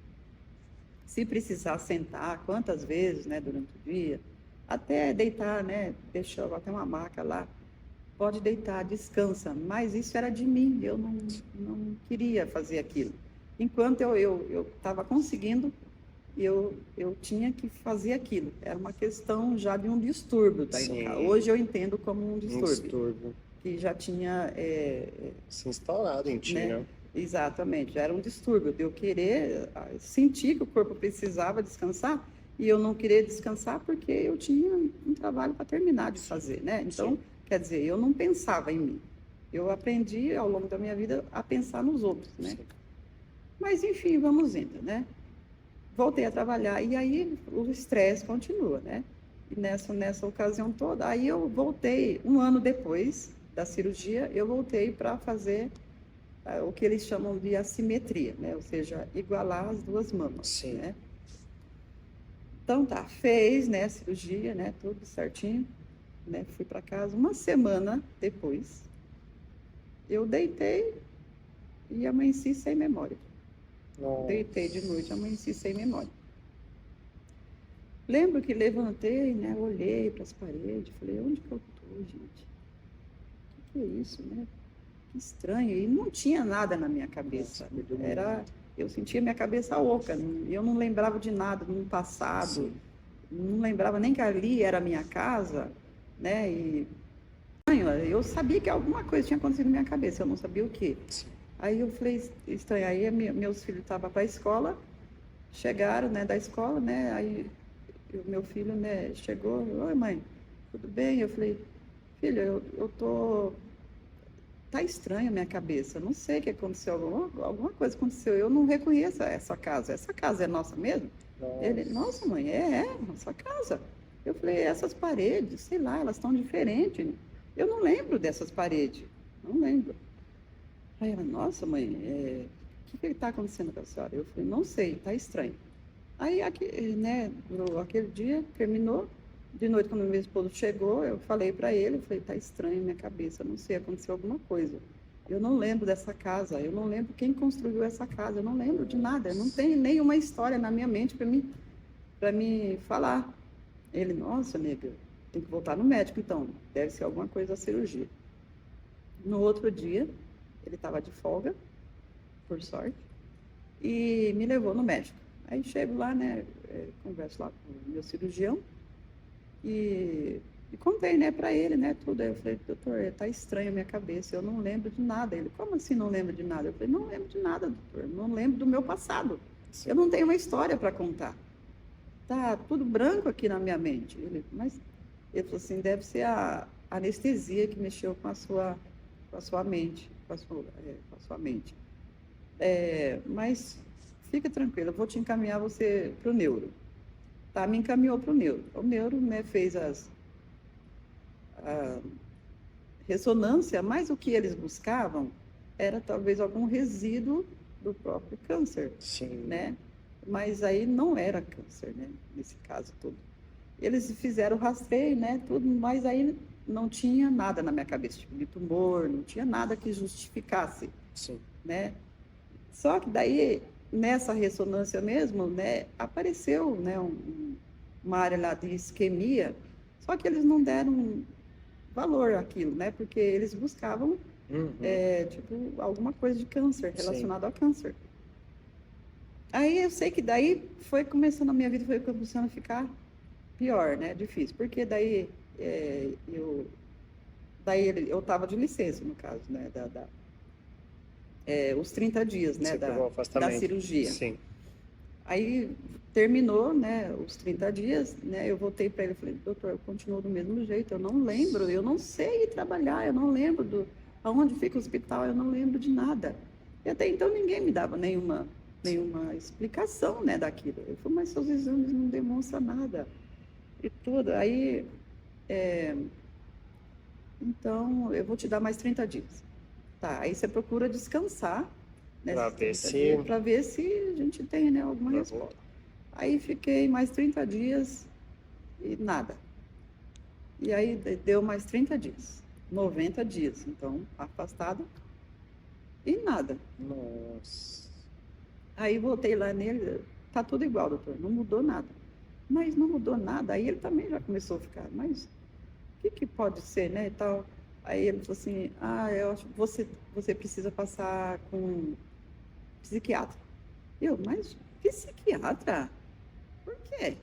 se precisar sentar, quantas vezes, né, durante o dia, até deitar, né, deixou até uma maca lá, pode deitar, descansa, mas isso era de mim, eu não queria fazer aquilo. Enquanto eu estava conseguindo, eu tinha que fazer aquilo, era uma questão já de um distúrbio, tá? Hoje eu entendo como um distúrbio. Que já tinha se instaurado em ti, né? Exatamente, já era um distúrbio de eu querer sentir que o corpo precisava descansar e eu não querer descansar porque eu tinha um trabalho para terminar de fazer, né? Então, quer dizer, eu não pensava em mim. Eu aprendi ao longo da minha vida a pensar nos outros, né? Mas, enfim, vamos indo, né? Voltei a trabalhar e aí o estresse continua, né? E nessa ocasião toda, aí eu voltei, um ano depois da cirurgia, eu voltei para fazer o que eles chamam de assimetria, né? Ou seja, igualar as duas mamas, né? Então tá, fez, né, a cirurgia, né, tudo certinho, né? Fui para casa. Uma semana depois, eu deitei e amanheci sem memória. Deitei de noite, amanheci sem memória. Lembro que levantei, né, olhei para as paredes, falei, onde que eu tô, gente? O que é isso, né? Que estranho, e não tinha nada na minha cabeça. Eu sentia minha cabeça oca, eu não lembrava de nada no passado, não lembrava nem que ali era a minha casa, né? E eu sabia que alguma coisa tinha acontecido na minha cabeça, eu não sabia o quê. Aí eu falei, estranho, aí meus filhos estavam para a escola, chegaram, né, da escola, né? Aí o meu filho, né, chegou, oi mãe, tudo bem? Eu falei, filho, eu tô... Tá estranho a minha cabeça, não sei o que aconteceu, alguma coisa aconteceu, eu não reconheço essa casa é nossa mesmo? Ele, nossa mãe, nossa casa. Eu falei, essas paredes, sei lá, elas estão diferentes, eu não lembro dessas paredes, não lembro. Aí ela, nossa mãe, o que está acontecendo com a senhora? Eu falei, não sei, tá estranho. Aí, né, aquele dia terminou, De noite, quando meu esposo chegou, eu falei para ele, tá estranho na minha cabeça, não sei, aconteceu alguma coisa. Eu não lembro dessa casa, eu não lembro quem construiu essa casa, eu não lembro de nada, eu não tenho nenhuma história na minha mente para me falar. Ele, nossa, nega, tem que voltar no médico então, deve ser alguma coisa da cirurgia. No outro dia, ele estava de folga, por sorte, e me levou no médico. Aí chego lá, né, converso lá com o meu cirurgião e contei, né, para ele, né, tudo. Aí eu falei, doutor, tá estranho a minha cabeça, eu não lembro de nada. Ele, como assim não lembra de nada? Eu falei, não lembro de nada, doutor, não lembro do meu passado. Sim. Eu não tenho uma história para contar. Tá tudo branco aqui na minha mente. Ele falou assim, deve ser a anestesia que mexeu com a sua mente, com a sua mente. Mas fica tranquilo, eu vou te encaminhar você para o neuro. Tá, me encaminhou para o neuro. O neuro, né, fez a ressonância, mas o que eles buscavam era talvez algum resíduo do próprio câncer. Sim. Né? Mas aí não era câncer, né, nesse caso todo. Eles fizeram o rastreio, né, tudo, mas aí não tinha nada na minha cabeça, tipo de tumor, não tinha nada que justificasse. Sim. Né? Só que daí, nessa ressonância mesmo, né, apareceu, né, uma área lá de isquemia, só que eles não deram valor àquilo, né, porque eles buscavam, tipo, alguma coisa de câncer, relacionado ao câncer. Aí eu sei que daí foi começando a minha vida, foi começando a ficar pior, né, difícil, porque daí eu estava de licença, no caso, né, os 30 dias, né, da cirurgia. Sim. Aí terminou, né, os 30 dias, né, eu voltei para ele e falei, doutor, eu continuo do mesmo jeito, eu não lembro, eu não sei trabalhar, eu não lembro aonde fica o hospital, eu não lembro de nada. E até então ninguém me dava nenhuma explicação, né, daquilo. Eu falei, mas seus exames não demonstram nada. E tudo. Aí, então, eu vou te dar mais 30 dias. Tá, aí você procura descansar, né, para ver se a gente tem, né, alguma resposta. Aí fiquei mais 30 dias e nada. E aí deu mais 30 dias, 90 dias, então, afastada e nada. Nossa. Aí voltei lá nele, tá tudo igual, doutor, não mudou nada. Mas não mudou nada, aí ele também já começou a ficar, mas o que pode ser, né, e tal. Aí ele falou assim, eu acho que você precisa passar com psiquiatra. Mas psiquiatra? Por quê?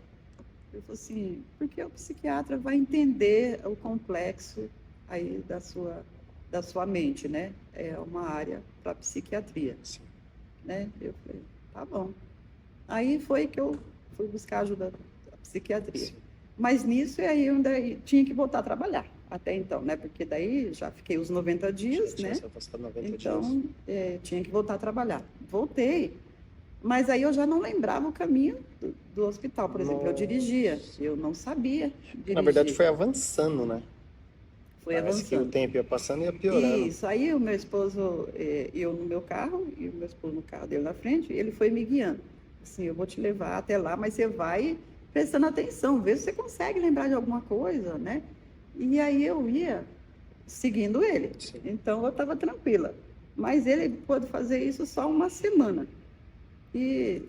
Ele falou assim, porque o psiquiatra vai entender o complexo aí da sua mente, né? É uma área para psiquiatria. Sim. Né? Eu falei, tá bom. Aí foi que eu fui buscar ajuda da psiquiatria. Sim. Mas nisso, aí eu ainda tinha que voltar a trabalhar, até então, né? Porque daí já fiquei os 90 dias, né? Então, tinha que voltar a trabalhar. Voltei, mas aí eu já não lembrava o caminho do hospital, por exemplo. Eu dirigia, eu não sabia dirigir. Na verdade, foi avançando, né? Foi avançando. Que o tempo ia passando e ia piorando. Isso, aí o meu esposo, eu no meu carro, e o meu esposo no carro dele na frente, ele foi me guiando. Assim, eu vou te levar até lá, mas você vai prestando atenção, vê se você consegue lembrar de alguma coisa, né? E aí eu ia seguindo ele. Sim. Então eu estava tranquila. Mas ele pôde fazer isso só uma semana. E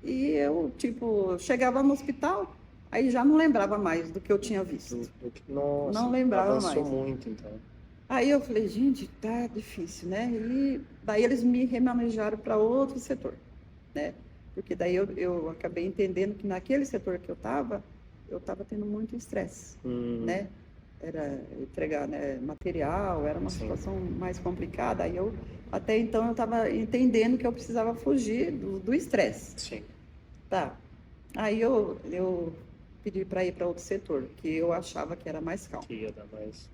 eu, tipo, chegava no hospital, aí já não lembrava mais do que eu tinha visto. Nossa, não lembrava avançou mais. Muito, então. Aí eu falei, gente, tá difícil, né? E daí eles me remanejaram para outro setor, né? Porque daí eu acabei entendendo que naquele setor que eu estava tendo muito estresse, né? Era entregar, né, material, era uma situação mais complicada. Aí até então eu estava entendendo que eu precisava fugir do estresse. Sim. Tá. Aí eu pedi para ir para outro setor, que eu achava que era mais calmo. Que ia dar mais.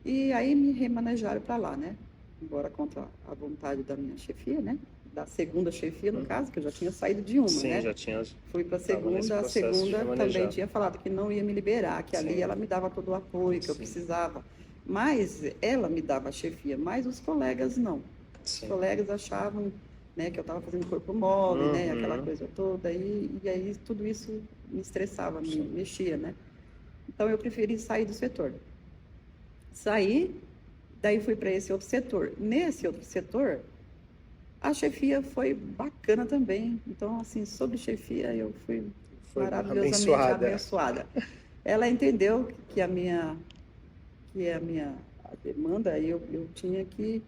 E aí me remanejaram para lá, né? Embora contra a vontade da minha chefia, né? Da segunda chefia, no caso, que eu já tinha saído de uma, Sim, né? Já tinha. Fui para a segunda também tinha falado que não ia me liberar, que ali ela me dava todo o apoio que eu precisava. Mas ela me dava a chefia, mas os colegas não. Os colegas achavam, né, que eu estava fazendo corpo mole, né? Aquela coisa toda. E aí tudo isso me estressava, me mexia, né? Então, eu preferi sair do setor. Saí, daí fui para esse outro setor. Nesse outro setor, a chefia foi bacana também. Então, assim, sobre chefia, eu fui maravilhosamente abençoada. Ela entendeu que a minha demanda, eu tinha que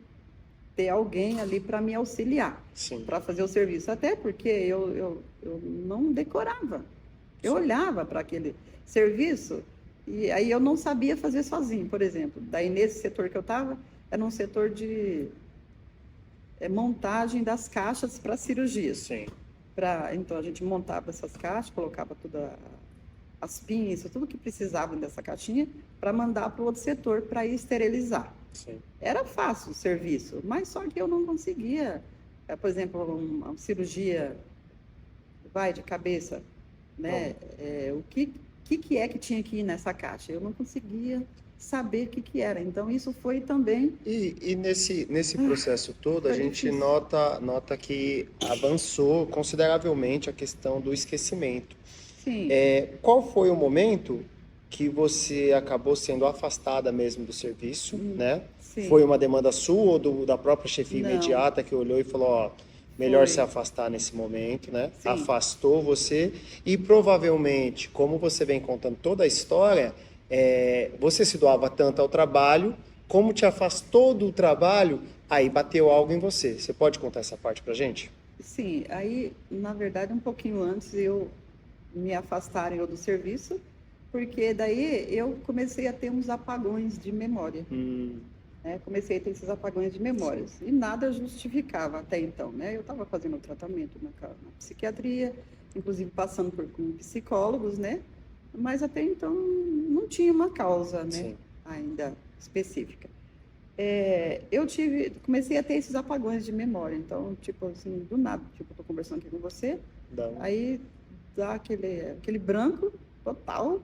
ter alguém ali para me auxiliar, para fazer o serviço. Até porque eu não decorava. Eu olhava para aquele serviço e aí eu não sabia fazer sozinho, por exemplo. Daí, nesse setor que eu estava, era um setor de montagem das caixas para cirurgias. Sim. Então, a gente montava essas caixas, colocava todas as pinças, tudo que precisava dessa caixinha, para mandar para o outro setor para ir esterilizar. Sim. Era fácil o serviço, mas só que eu não conseguia, por exemplo, uma cirurgia de cabeça, né? O que é que tinha que ir nessa caixa? Eu não conseguia saber o que era. Então, isso foi também... E nesse processo todo, a gente nota que avançou consideravelmente a questão do esquecimento. Sim. Qual foi o momento que você acabou sendo afastada mesmo do serviço, né? Sim. Foi uma demanda sua ou da própria chefia imediata que olhou e falou, melhor se afastar nesse momento, né? Sim. Afastou você e provavelmente, como você vem contando toda a história, você se doava tanto ao trabalho, como te afastou do trabalho, aí bateu algo em você. Você pode contar essa parte pra gente? Sim, aí, na verdade, um pouquinho antes me afastarem do serviço, porque daí eu comecei a ter uns apagões de memória. Né? Comecei a ter esses apagões de memórias. E nada justificava até então. Né? Eu estava fazendo tratamento na psiquiatria, inclusive passando com psicólogos, né? Mas até então não tinha uma causa, né? Ainda específica. Comecei a ter esses apagões de memória. Então, tipo assim, do nada, tipo, estou conversando aqui com você, aí dá aquele branco total,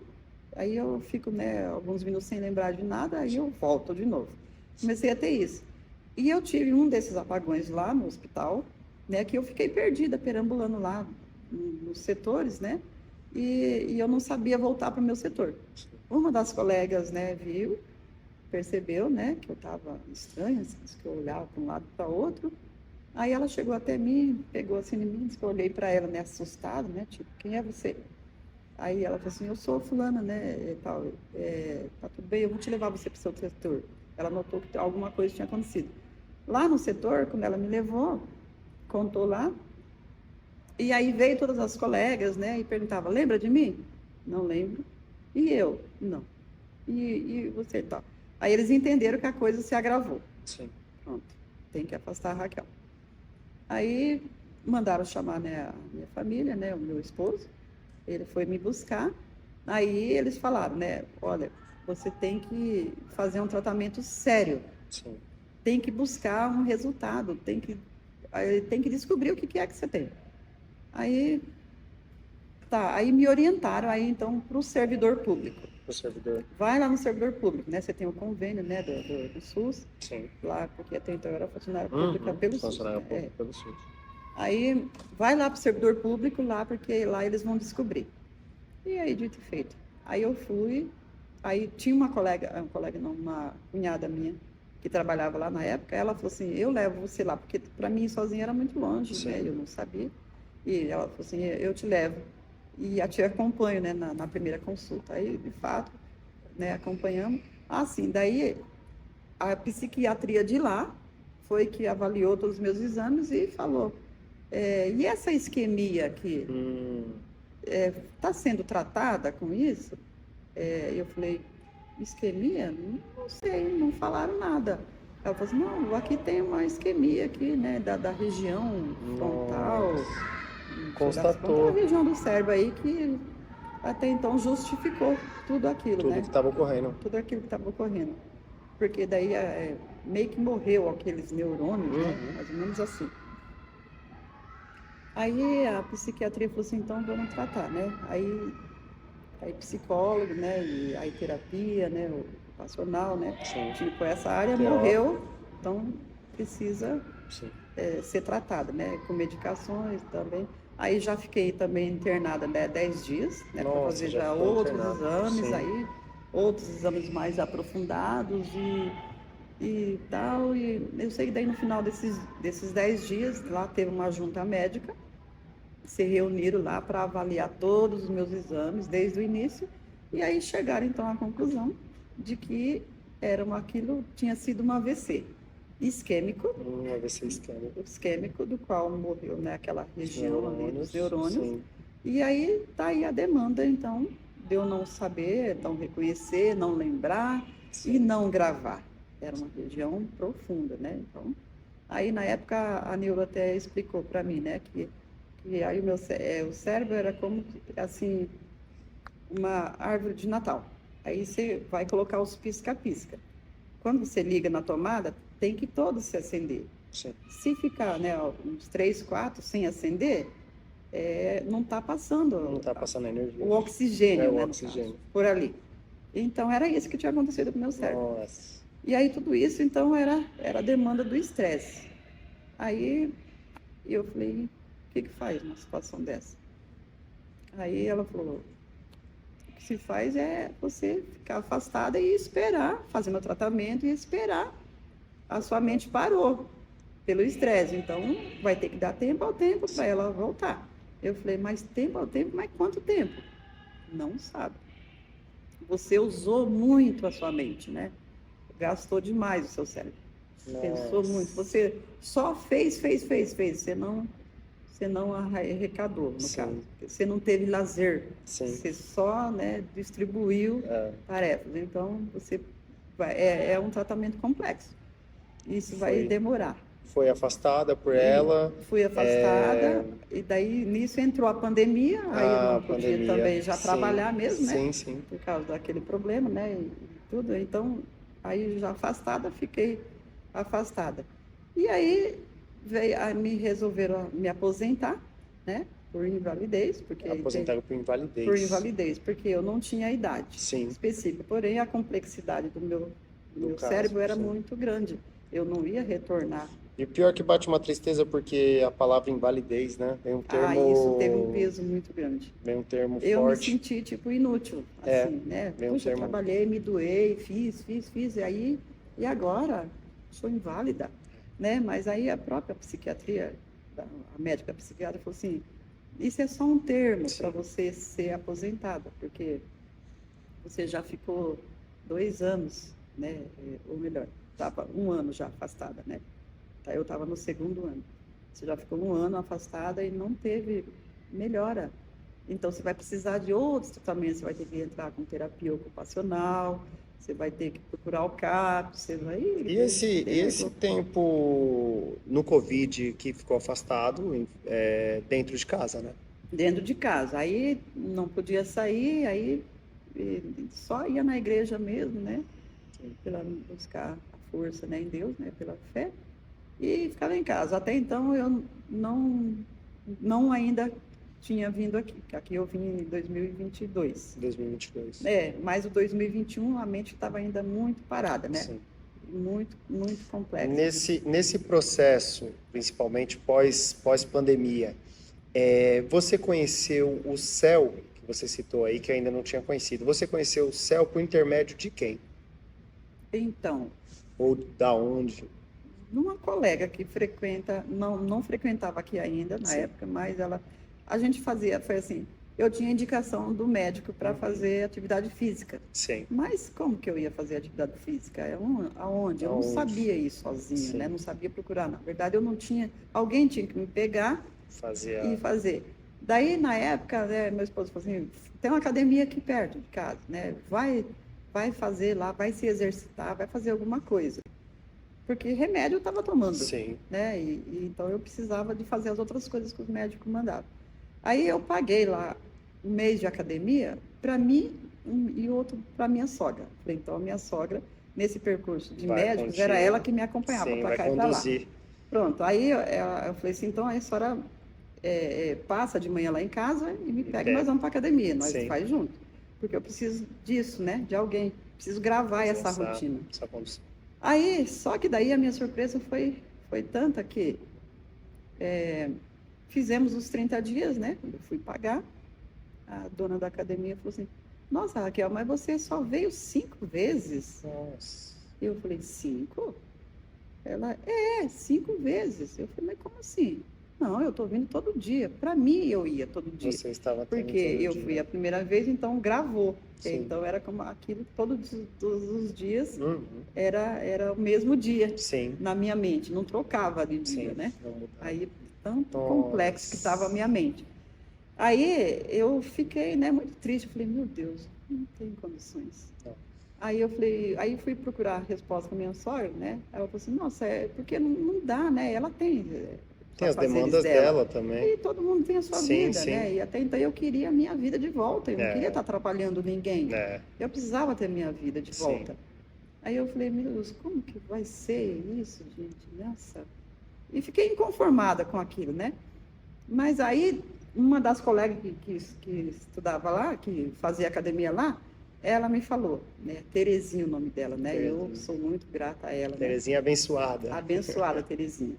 aí eu fico, né, alguns minutos sem lembrar de nada, aí eu volto de novo. Comecei a ter isso. E eu tive um desses apagões lá no hospital, né, que eu fiquei perdida, perambulando lá nos setores, né, e eu não sabia voltar para o meu setor. Uma das colegas, né, percebeu, né, que eu estava estranha, assim, que eu olhava para um lado para o outro. Aí ela chegou até mim, pegou assim em mim, disse que eu olhei para ela, né, assustada, né, tipo, quem é você? Aí ela falou assim, eu sou fulana, né, e tal, tá tudo bem, eu vou te levar você para o seu setor. Ela notou que alguma coisa tinha acontecido. Lá no setor, quando ela me levou, contou lá, e aí veio todas as colegas, né, e perguntava, lembra de mim? Não lembro. E eu? Não. E você tal? Aí eles entenderam que a coisa se agravou. Sim. Pronto, tem que afastar a Raquel. Aí mandaram chamar, né, a minha família, né, o meu esposo, ele foi me buscar. Aí eles falaram, né, olha, você tem que fazer um tratamento sério. Sim. Tem que buscar um resultado, tem que descobrir o que é que você tem. Aí me orientaram aí então para o servidor público. O servidor. Vai lá no servidor público, né? Você tem o convênio, né, do SUS. Sim. Lá, porque até então eu era funcionária pública pelo SUS. Funcionária pública pelo SUS. Aí vai lá para o servidor público lá, porque lá eles vão descobrir. E aí, dito e feito. Aí eu fui, aí tinha uma cunhada minha, que trabalhava lá na época, ela falou assim, eu levo você lá, porque para mim sozinha era muito longe, né? Eu não sabia. E ela falou assim, eu te levo. E te acompanho, né, na primeira consulta. Aí, de fato, né, acompanhamos. Assim, daí a psiquiatria de lá foi que avaliou todos os meus exames e falou, e essa isquemia aqui, está sendo tratada com isso? Eu falei, isquemia? Não sei, não falaram nada. Ela falou assim, não, aqui tem uma isquemia aqui, né, da região frontal. Constatou. A região do cérebro aí que até então justificou tudo aquilo, tudo, né? que estava ocorrendo. Tudo aquilo que estava ocorrendo. Porque daí meio que morreu aqueles neurônios, né? Mais ou menos assim. Aí a psiquiatria falou assim, então vamos tratar, né? Aí psicólogo, né? E aí terapia, né? O ocupacional, né? Sim. Tipo, essa área morreu, então precisa ser tratada, né? Com medicações também. Aí já fiquei também internada, né, 10 dias, né, para fazer já outros exames, aí outros exames mais aprofundados e tal. E eu sei que daí no final desses 10 dias, lá teve uma junta médica, se reuniram lá para avaliar todos os meus exames desde o início, e aí chegaram então à conclusão de que aquilo tinha sido um AVC isquêmico. Um AVC isquêmico. Isquêmico, do qual morreu, né, aquela região ali dos neurônios. Sim. E aí tá aí a demanda, então, de eu não saber, não reconhecer, não lembrar, sim, e não gravar. Era uma região profunda, né? Então, aí na época a neuro até explicou para mim, né, que aí o cérebro era como, assim, uma árvore de Natal. Aí você vai colocar os pisca-pisca. Quando você liga na tomada, tem que todos se acender. Sim. Se ficar, né, uns 3, 4 sem acender, não está passando. Não está passando a energia. O oxigênio, né, o oxigênio. Caso, por ali. Então, era isso que tinha acontecido com o meu cérebro. Nossa. E aí, tudo isso, então, era a demanda do estresse. Aí, eu falei, o que faz numa situação dessa? Aí, ela falou, o que se faz é você ficar afastada e esperar, fazer meu tratamento e esperar. A sua mente parou pelo estresse, então vai ter que dar tempo ao tempo para ela voltar. Eu falei, mas tempo ao tempo, mas quanto tempo? Não sabe. Você usou muito a sua mente, né? Gastou demais o seu cérebro. Nossa. Pensou muito. Você só fez. Você não arrecadou, no Sim. caso. Você não teve lazer. Sim. Você só, né, distribuiu tarefas. Então, é um tratamento complexo. Isso vai demorar. Foi afastada por ela? Fui afastada, e daí nisso entrou a pandemia, aí eu não podia também já trabalhar mesmo, né? Sim. Por causa daquele problema, né? E tudo. Então, aí já afastada, fiquei afastada. E aí me resolveram me aposentar, né? Por invalidez, porque... Aposentaram por invalidez. Por invalidez, porque eu não tinha idade específica. Porém, a complexidade do meu cérebro era muito grande. Eu não ia retornar. E o pior é que bate uma tristeza, porque a palavra invalidez, né? Vem um termo... isso teve um peso muito grande. Vem um termo forte. Eu me senti, tipo, inútil, assim, né? Puxa, eu trabalhei, me doei, fiz, e agora sou inválida, né? Mas aí a própria psiquiatria, a médica psiquiatra falou assim, isso é só um termo para você ser aposentada, porque você já ficou 2 anos, né? Ou melhor, estava 1 ano já afastada, né? Eu estava no 2º ano. Você já ficou 1 ano afastada e não teve melhora. Então, você vai precisar de outros tratamentos. Você vai ter que entrar com terapia ocupacional, você vai ter que procurar o CAP, você vai... E esse tempo no Covid que ficou afastado, dentro de casa, né? Dentro de casa. Aí não podia sair, aí só ia na igreja mesmo, né? Pela buscar a força, né, em Deus, né, pela fé, e ficava em casa. Até então eu não ainda tinha vindo aqui, que aqui eu vim em 2022. 2022. Mas o 2021 a mente estava ainda muito parada, né? Sim. Muito, muito complexa. Nesse processo, principalmente pós-pandemia, você conheceu o céu, que você citou aí, que ainda não tinha conhecido. Você conheceu o céu por intermédio de quem? Então... Ou da onde? Uma colega que não frequentava aqui ainda na época, mas a gente fazia, foi assim, eu tinha indicação do médico para fazer atividade física. Sim. Mas como que eu ia fazer atividade física? Aonde? Eu não sabia ir sozinha, né? Não sabia procurar. Na verdade, eu não tinha... Alguém tinha que me pegar e fazer. Daí, na época, né, meu esposo falou assim, tem uma academia aqui perto de casa, né? Vai fazer lá, vai se exercitar, vai fazer alguma coisa. Porque remédio eu estava tomando. Sim. Né? Então, eu precisava de fazer as outras coisas que os médicos mandavam. Aí, eu paguei lá 1 mês de academia para mim e outro para minha sogra. Falei, então, a minha sogra, nesse percurso de médicos, era ela que me acompanhava para cá e para lá. Pronto. Aí, eu falei assim, então, a senhora passa de manhã lá em casa e me pega e nós vamos para a academia. Nós faz junto. Porque eu preciso disso, né? De alguém. Preciso gravar essa rotina. Aí, só que daí a minha surpresa foi tanta que fizemos os 30 dias, né? Quando eu fui pagar, a dona da academia falou assim, nossa, Raquel, mas você só veio 5 vezes? Nossa. Eu falei, 5? Ela, 5 vezes. Eu falei, mas como assim? Não, eu estou vindo todo dia. Para mim, eu ia todo dia. Você estava tendo porque todo eu dia. fui a primeira vez, então gravou. Sim. Então era como aquilo, todos os dias, era o mesmo dia. Sim. Na minha mente. Não trocava de dia, Sim. né? Não. Aí, tanto complexo que estava a minha mente. Aí eu fiquei, né, muito triste. Eu falei, meu Deus, não tem condições. Não. Aí eu falei, aí fui procurar a resposta com a minha sogra, né? Ela falou assim, nossa, porque não dá, né? Ela tem as demandas dela também. E todo mundo tem a sua vida, né? E até então eu queria a minha vida de volta. Eu não queria estar atrapalhando ninguém. Eu precisava ter minha vida de volta. Aí eu falei, meu Deus, como que vai ser isso, gente? Nossa. E fiquei inconformada com aquilo, né? Mas aí, uma das colegas que estudava lá, que fazia academia lá, ela me falou, né? Terezinha o nome dela, né? Terezinha. Eu sou muito grata a ela. Terezinha, né? Abençoada. Abençoada, Terezinha.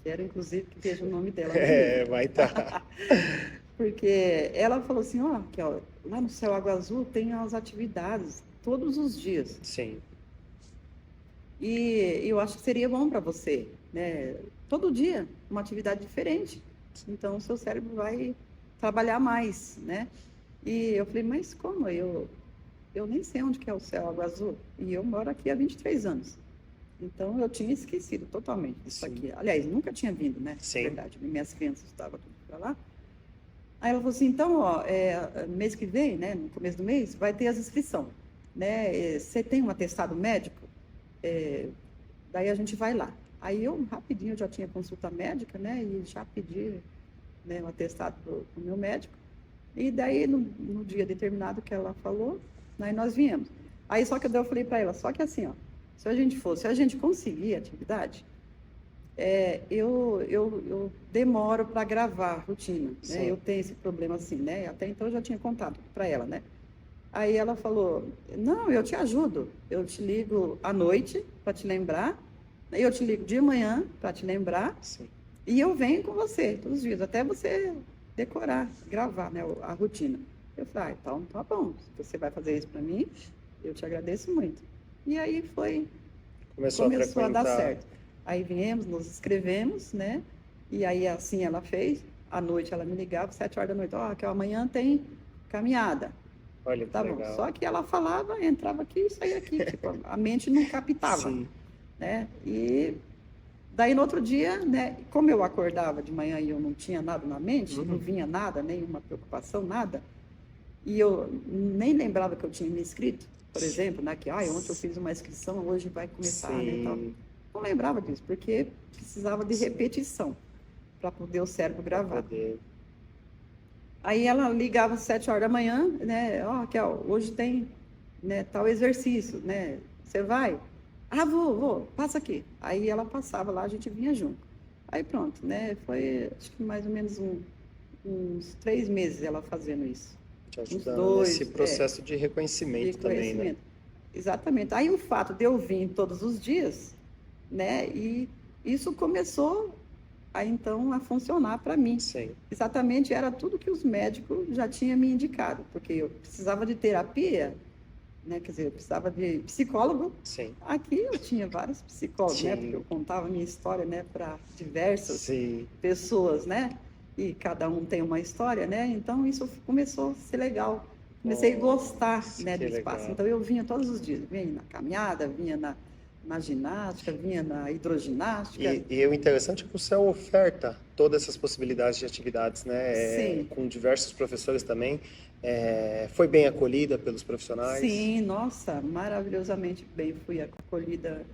Quero, inclusive, que esteja o nome dela. Vai estar. Porque ela falou assim, ó, lá no Céu Água Azul tem as atividades todos os dias. Sim. E eu acho que seria bom para você, né? Todo dia, uma atividade diferente. Então, o seu cérebro vai trabalhar mais, né? E eu falei, mas como? Eu nem sei onde que é o Céu Água Azul. E eu moro aqui há 23 anos. Então, eu tinha esquecido totalmente disso aqui. Aliás, nunca tinha vindo, né? Sim. Na verdade, minhas crianças estavam tudo para lá. Aí ela falou assim, então, ó, mês que vem, né, no começo do mês, vai ter as inscrições, né? Você tem um atestado médico? Daí a gente vai lá. Aí eu, rapidinho, já tinha consulta médica, né? E já pedi, né, um atestado pro meu médico. E daí, no dia determinado que ela falou, aí nós viemos. Aí só que eu falei para ela, só que assim, ó, se a gente conseguir a atividade, eu demoro para gravar a rotina, né? Eu tenho esse problema assim, né? Até então eu já tinha contado para ela, né? Aí ela falou, não, eu te ajudo, eu te ligo à noite para te lembrar, eu te ligo de manhã para te lembrar, Sim. E eu venho com você todos os dias, até você decorar, gravar, né, a rotina. Eu falei, então tá bom, se você vai fazer isso para mim, eu te agradeço muito. E aí começou a dar certo. Aí viemos, nos inscrevemos, né? E aí assim ela fez. À noite ela me ligava, 7 horas da noite, que amanhã tem caminhada. Olha, tá bom. Legal. Só que ela falava, entrava aqui e saía aqui. Tipo, a mente não captava. Sim. Né? E daí no outro dia, né? Como eu acordava de manhã e eu não tinha nada na mente, não vinha nada, nenhuma preocupação, nada. E eu nem lembrava que eu tinha me inscrito, por exemplo, né? Que ontem eu fiz uma inscrição, hoje vai começar, né? E tal. Não lembrava disso, porque precisava de repetição para poder o cérebro gravar. Aí ela ligava às 7 horas da manhã, né? Raquel, hoje tem, né, tal exercício, né? Você vai? Vou, passa aqui. Aí ela passava lá, a gente vinha junto. Aí pronto, né? Foi, acho que mais ou menos uns 3 meses ela fazendo isso. Te ajudando nesse processo de reconhecimento também, né? Exatamente. Aí o fato de eu vir todos os dias, né? E isso começou então a funcionar para mim. Sim. Exatamente, era tudo que os médicos já tinham me indicado, porque eu precisava de terapia, né? Quer dizer, eu precisava de psicólogo. Sim. Aqui eu tinha vários psicólogos, né? Porque eu contava a minha história, né, para diversas pessoas, né? E cada um tem uma história, né? Então isso começou a ser legal. Comecei a gostar, né, do espaço. Legal. Então eu vinha todos os dias, vinha na caminhada, vinha na ginástica, vinha na hidroginástica. E o interessante é que o CEL oferta todas essas possibilidades de atividades, né? Sim. Com diversos professores também. Foi bem acolhida pelos profissionais? Sim, nossa, maravilhosamente bem. Fui acolhida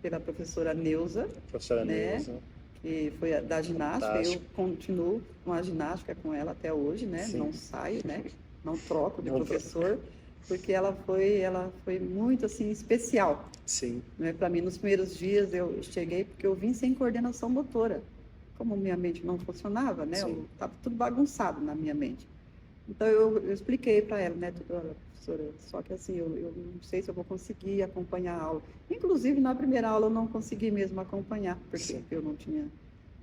pela professora Neuza. Professora Neuza. Que foi da ginástica. Fantástico. Eu continuo com a ginástica com ela até hoje, né? Sim. Não saio, né? Não troco de professor. Porque ela foi muito, assim, especial. Sim. Né? Para mim, nos primeiros dias, eu cheguei porque eu vim sem coordenação motora. Como minha mente não funcionava, né? Estava tudo bagunçado na minha mente. Então, eu expliquei para ela, né? Professora, só que assim, eu não sei se eu vou conseguir acompanhar a aula. Inclusive, na primeira aula, eu não consegui mesmo acompanhar, porque eu não tinha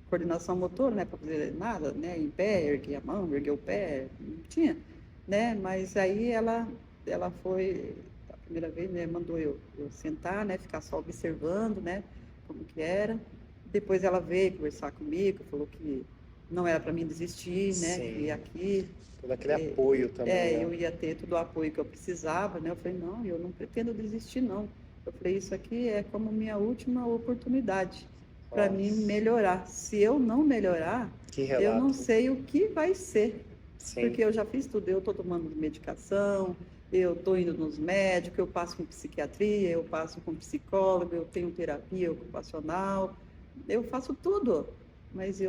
coordenação motora, né, para fazer nada, né, em pé, erguer a mão, erguer o pé, não tinha, né, mas aí ela foi, a primeira vez, né, mandou eu sentar, né, ficar só observando, né, como que era. Depois ela veio conversar comigo, falou que não era para mim desistir, né, Sim. que aqui... Todo aquele apoio também, né? Eu ia ter todo o apoio que eu precisava, né, eu falei, não, eu não pretendo desistir, não. Eu falei, isso aqui é como minha última oportunidade para mim melhorar. Se eu não melhorar, eu não sei o que vai ser. Sim. Porque eu já fiz tudo. Eu estou tomando medicação, eu estou indo nos médicos, eu passo com psiquiatria, eu passo com psicólogo, eu tenho terapia ocupacional, eu faço tudo. Mas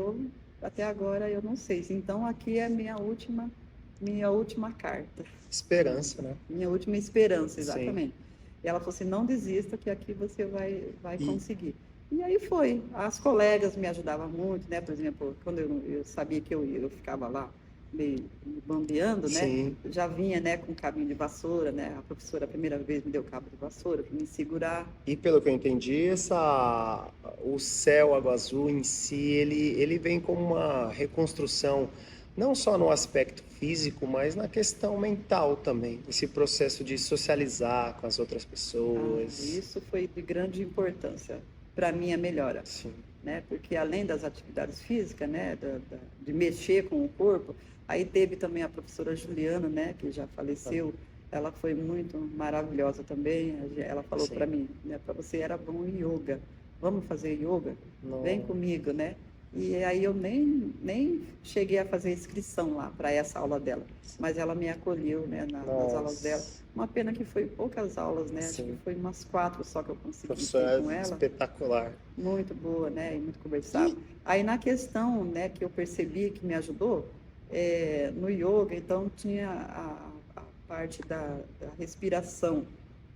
até agora, eu não sei. Então, aqui é a minha última carta. Esperança, né? Minha última esperança, exatamente. Sim. E ela falou assim, não desista, que aqui você vai conseguir. E aí foi. As colegas me ajudavam muito, né? Por exemplo, quando eu sabia que eu ficava lá meio bambeando, né? Sim. Já vinha, né, com cabinho de vassoura, né? A professora, a primeira vez, me deu cabo de vassoura para me segurar. E pelo que eu entendi, o Céu Água Azul em si, ele vem como uma reconstrução, não só no aspecto físico, mas na questão mental também. Esse processo de socializar com as outras pessoas. Isso foi de grande importância para minha melhora. Sim. Né? Porque além das atividades físicas, né, de mexer com o corpo, aí teve também a professora Juliana, né, que já faleceu. Ela foi muito maravilhosa também. Ela falou para mim, né, para você era bom yoga. Vamos fazer yoga? Não. Vem comigo, né? E aí eu nem cheguei a fazer inscrição lá para essa aula dela, mas ela me acolheu, né, nas aulas dela. Uma pena que foi poucas aulas, né? Sim. Acho que foi umas 4 só que eu consegui ter com ela. Espetacular. Muito boa, né? E muito conversável. Aí na questão, né, que eu percebi que me ajudou, no yoga, então tinha a parte da respiração,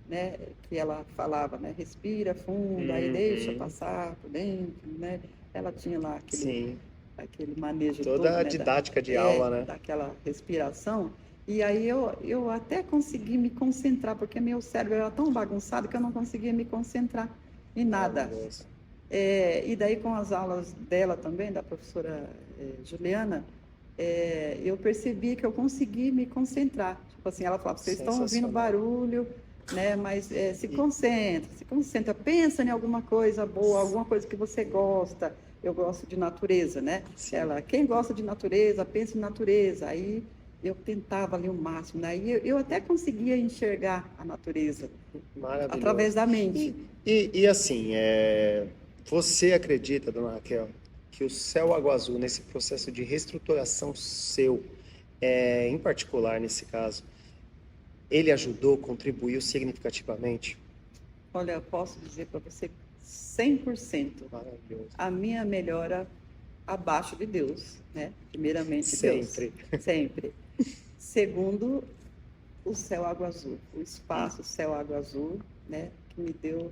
né? Que ela falava, né? Respira fundo, aí deixa passar por dentro, né? Ela tinha lá aquele manejo toda todo, a didática de aula, né? Daquela respiração. E aí eu até consegui me concentrar, porque meu cérebro era tão bagunçado que eu não conseguia me concentrar em nada. E daí com as aulas dela também, da professora Juliana, eu percebi que eu consegui me concentrar. Tipo assim, ela falava, vocês estão ouvindo barulho, né? Mas se concentra, pensa em alguma coisa boa, alguma coisa que você gosta. Eu gosto de natureza, né? Quem gosta de natureza, pensa em natureza. Aí eu tentava ali o máximo, né? E eu até conseguia enxergar a natureza através da mente. E assim, você acredita, dona Raquel, que o Céu Água Azul, nesse processo de reestruturação seu, em particular nesse caso, ele ajudou, contribuiu significativamente? Olha, eu posso dizer para você 100%. Maravilhoso. A minha melhora abaixo de Deus, né? Primeiramente sempre. Deus. Sempre. Segundo, o Céu Água Azul, o espaço Céu Água Azul, né? Que me deu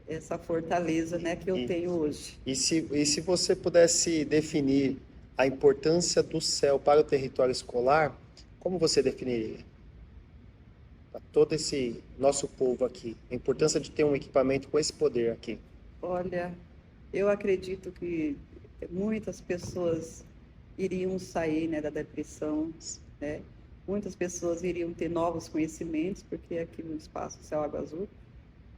essa fortaleza, né? Que eu tenho hoje. E se você pudesse definir a importância do céu para o território escolar, como você definiria? Para todo esse nosso povo aqui, a importância de ter um equipamento com esse poder aqui. Olha, eu acredito que muitas pessoas iriam sair, né, da depressão, né? Muitas pessoas iriam ter novos conhecimentos, porque aqui no Espaço Céu Água Azul,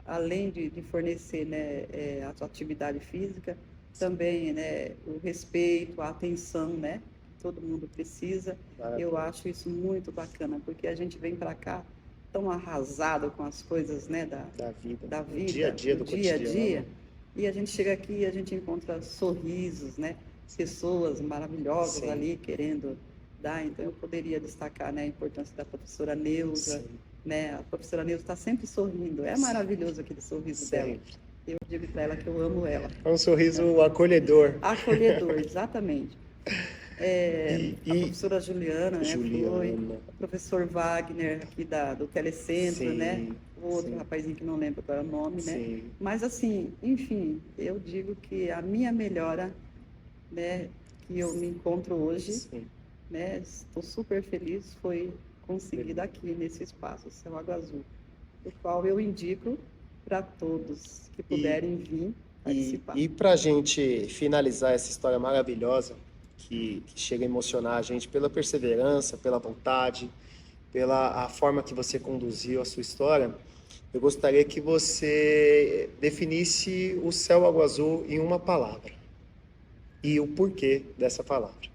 além de fornecer, né, a atividade física, também, né, o respeito, a atenção, né, que todo mundo precisa. Maravilha. Eu acho isso muito bacana, porque a gente vem para cá tão arrasado com as coisas, né, da vida, dia a dia, do dia a dia, e a gente chega aqui e a gente encontra sorrisos, né, pessoas maravilhosas ali querendo dar. Então eu poderia destacar, né, a importância da professora Neuza, né, a professora Neuza está sempre sorrindo, é maravilhoso aquele sorriso dela. Eu digo para ela que eu amo ela. É um sorriso acolhedor. Acolhedor, exatamente. A professora Juliana, né, foi, o professor Wagner aqui do Telecentro, né, o outro rapazinho que não lembro qual era o nome, né, mas assim, enfim, eu digo que a minha melhora, né, que eu me encontro hoje, né, estou super feliz, foi conseguida aqui nesse espaço, Céu Água Azul, o qual eu indico para todos que puderem vir, participar. E para a gente finalizar essa história maravilhosa, que chega a emocionar a gente pela perseverança, pela vontade, pela a forma que você conduziu a sua história, eu gostaria que você definisse o Céu Água Azul em uma palavra. E o porquê dessa palavra.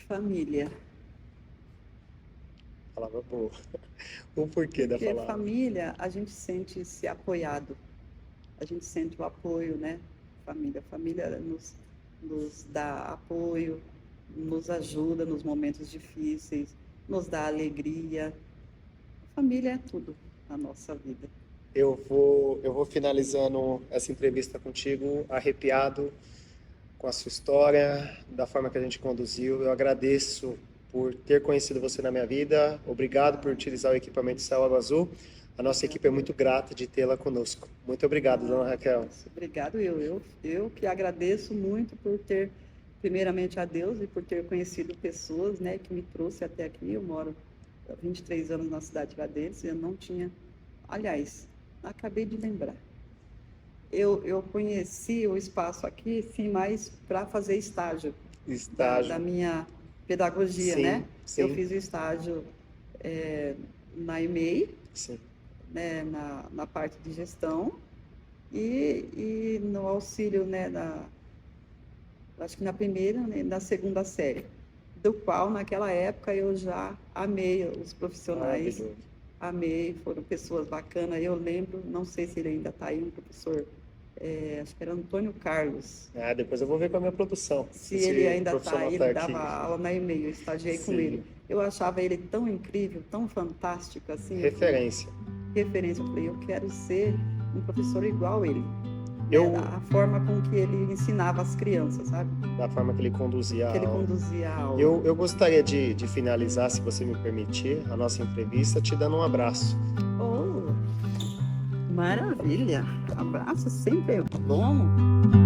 Família. Palavra boa. O porquê da palavra. Porque família, a gente sente-se apoiado. A gente sente o apoio, né? Família nos dá apoio, nos ajuda nos momentos difíceis, nos dá alegria. Família é tudo na nossa vida. Eu vou finalizando essa entrevista contigo arrepiado com a sua história, da forma que a gente conduziu. Eu agradeço por ter conhecido você na minha vida. Obrigado por utilizar o equipamento Céu Água Azul. A nossa equipe é muito grata de tê-la conosco. Muito obrigado, dona Raquel. Obrigado, eu que agradeço muito por ter, primeiramente a Deus, e por ter conhecido pessoas, né, que me trouxe até aqui. Eu moro há 23 anos na cidade de Tiradentes e eu não tinha... Aliás, acabei de lembrar. Eu conheci o espaço aqui, sim, mais para fazer estágio. Da minha pedagogia, sim, né? Sim. Eu fiz o estágio na EMEI, sim, né, na parte de gestão e no auxílio, né, acho que na primeira, né, na segunda série, do qual naquela época eu já amei os profissionais, amei, foram pessoas bacanas. Eu lembro, não sei se ele ainda está aí, um professor, acho que era Antônio Carlos. Depois eu vou ver com a minha produção. Se ele ainda está aí, ele dava aula na EMEI, eu estagiei com ele. Eu achava ele tão incrível, tão fantástico, assim. Referência. Referência. Eu falei, eu quero ser um professor igual ele. A forma com que ele ensinava as crianças, sabe? Da forma que ele conduzia a aula. Eu gostaria de finalizar, se você me permitir, a nossa entrevista te dando um abraço. Oh, maravilha! Abraço sempre é bom.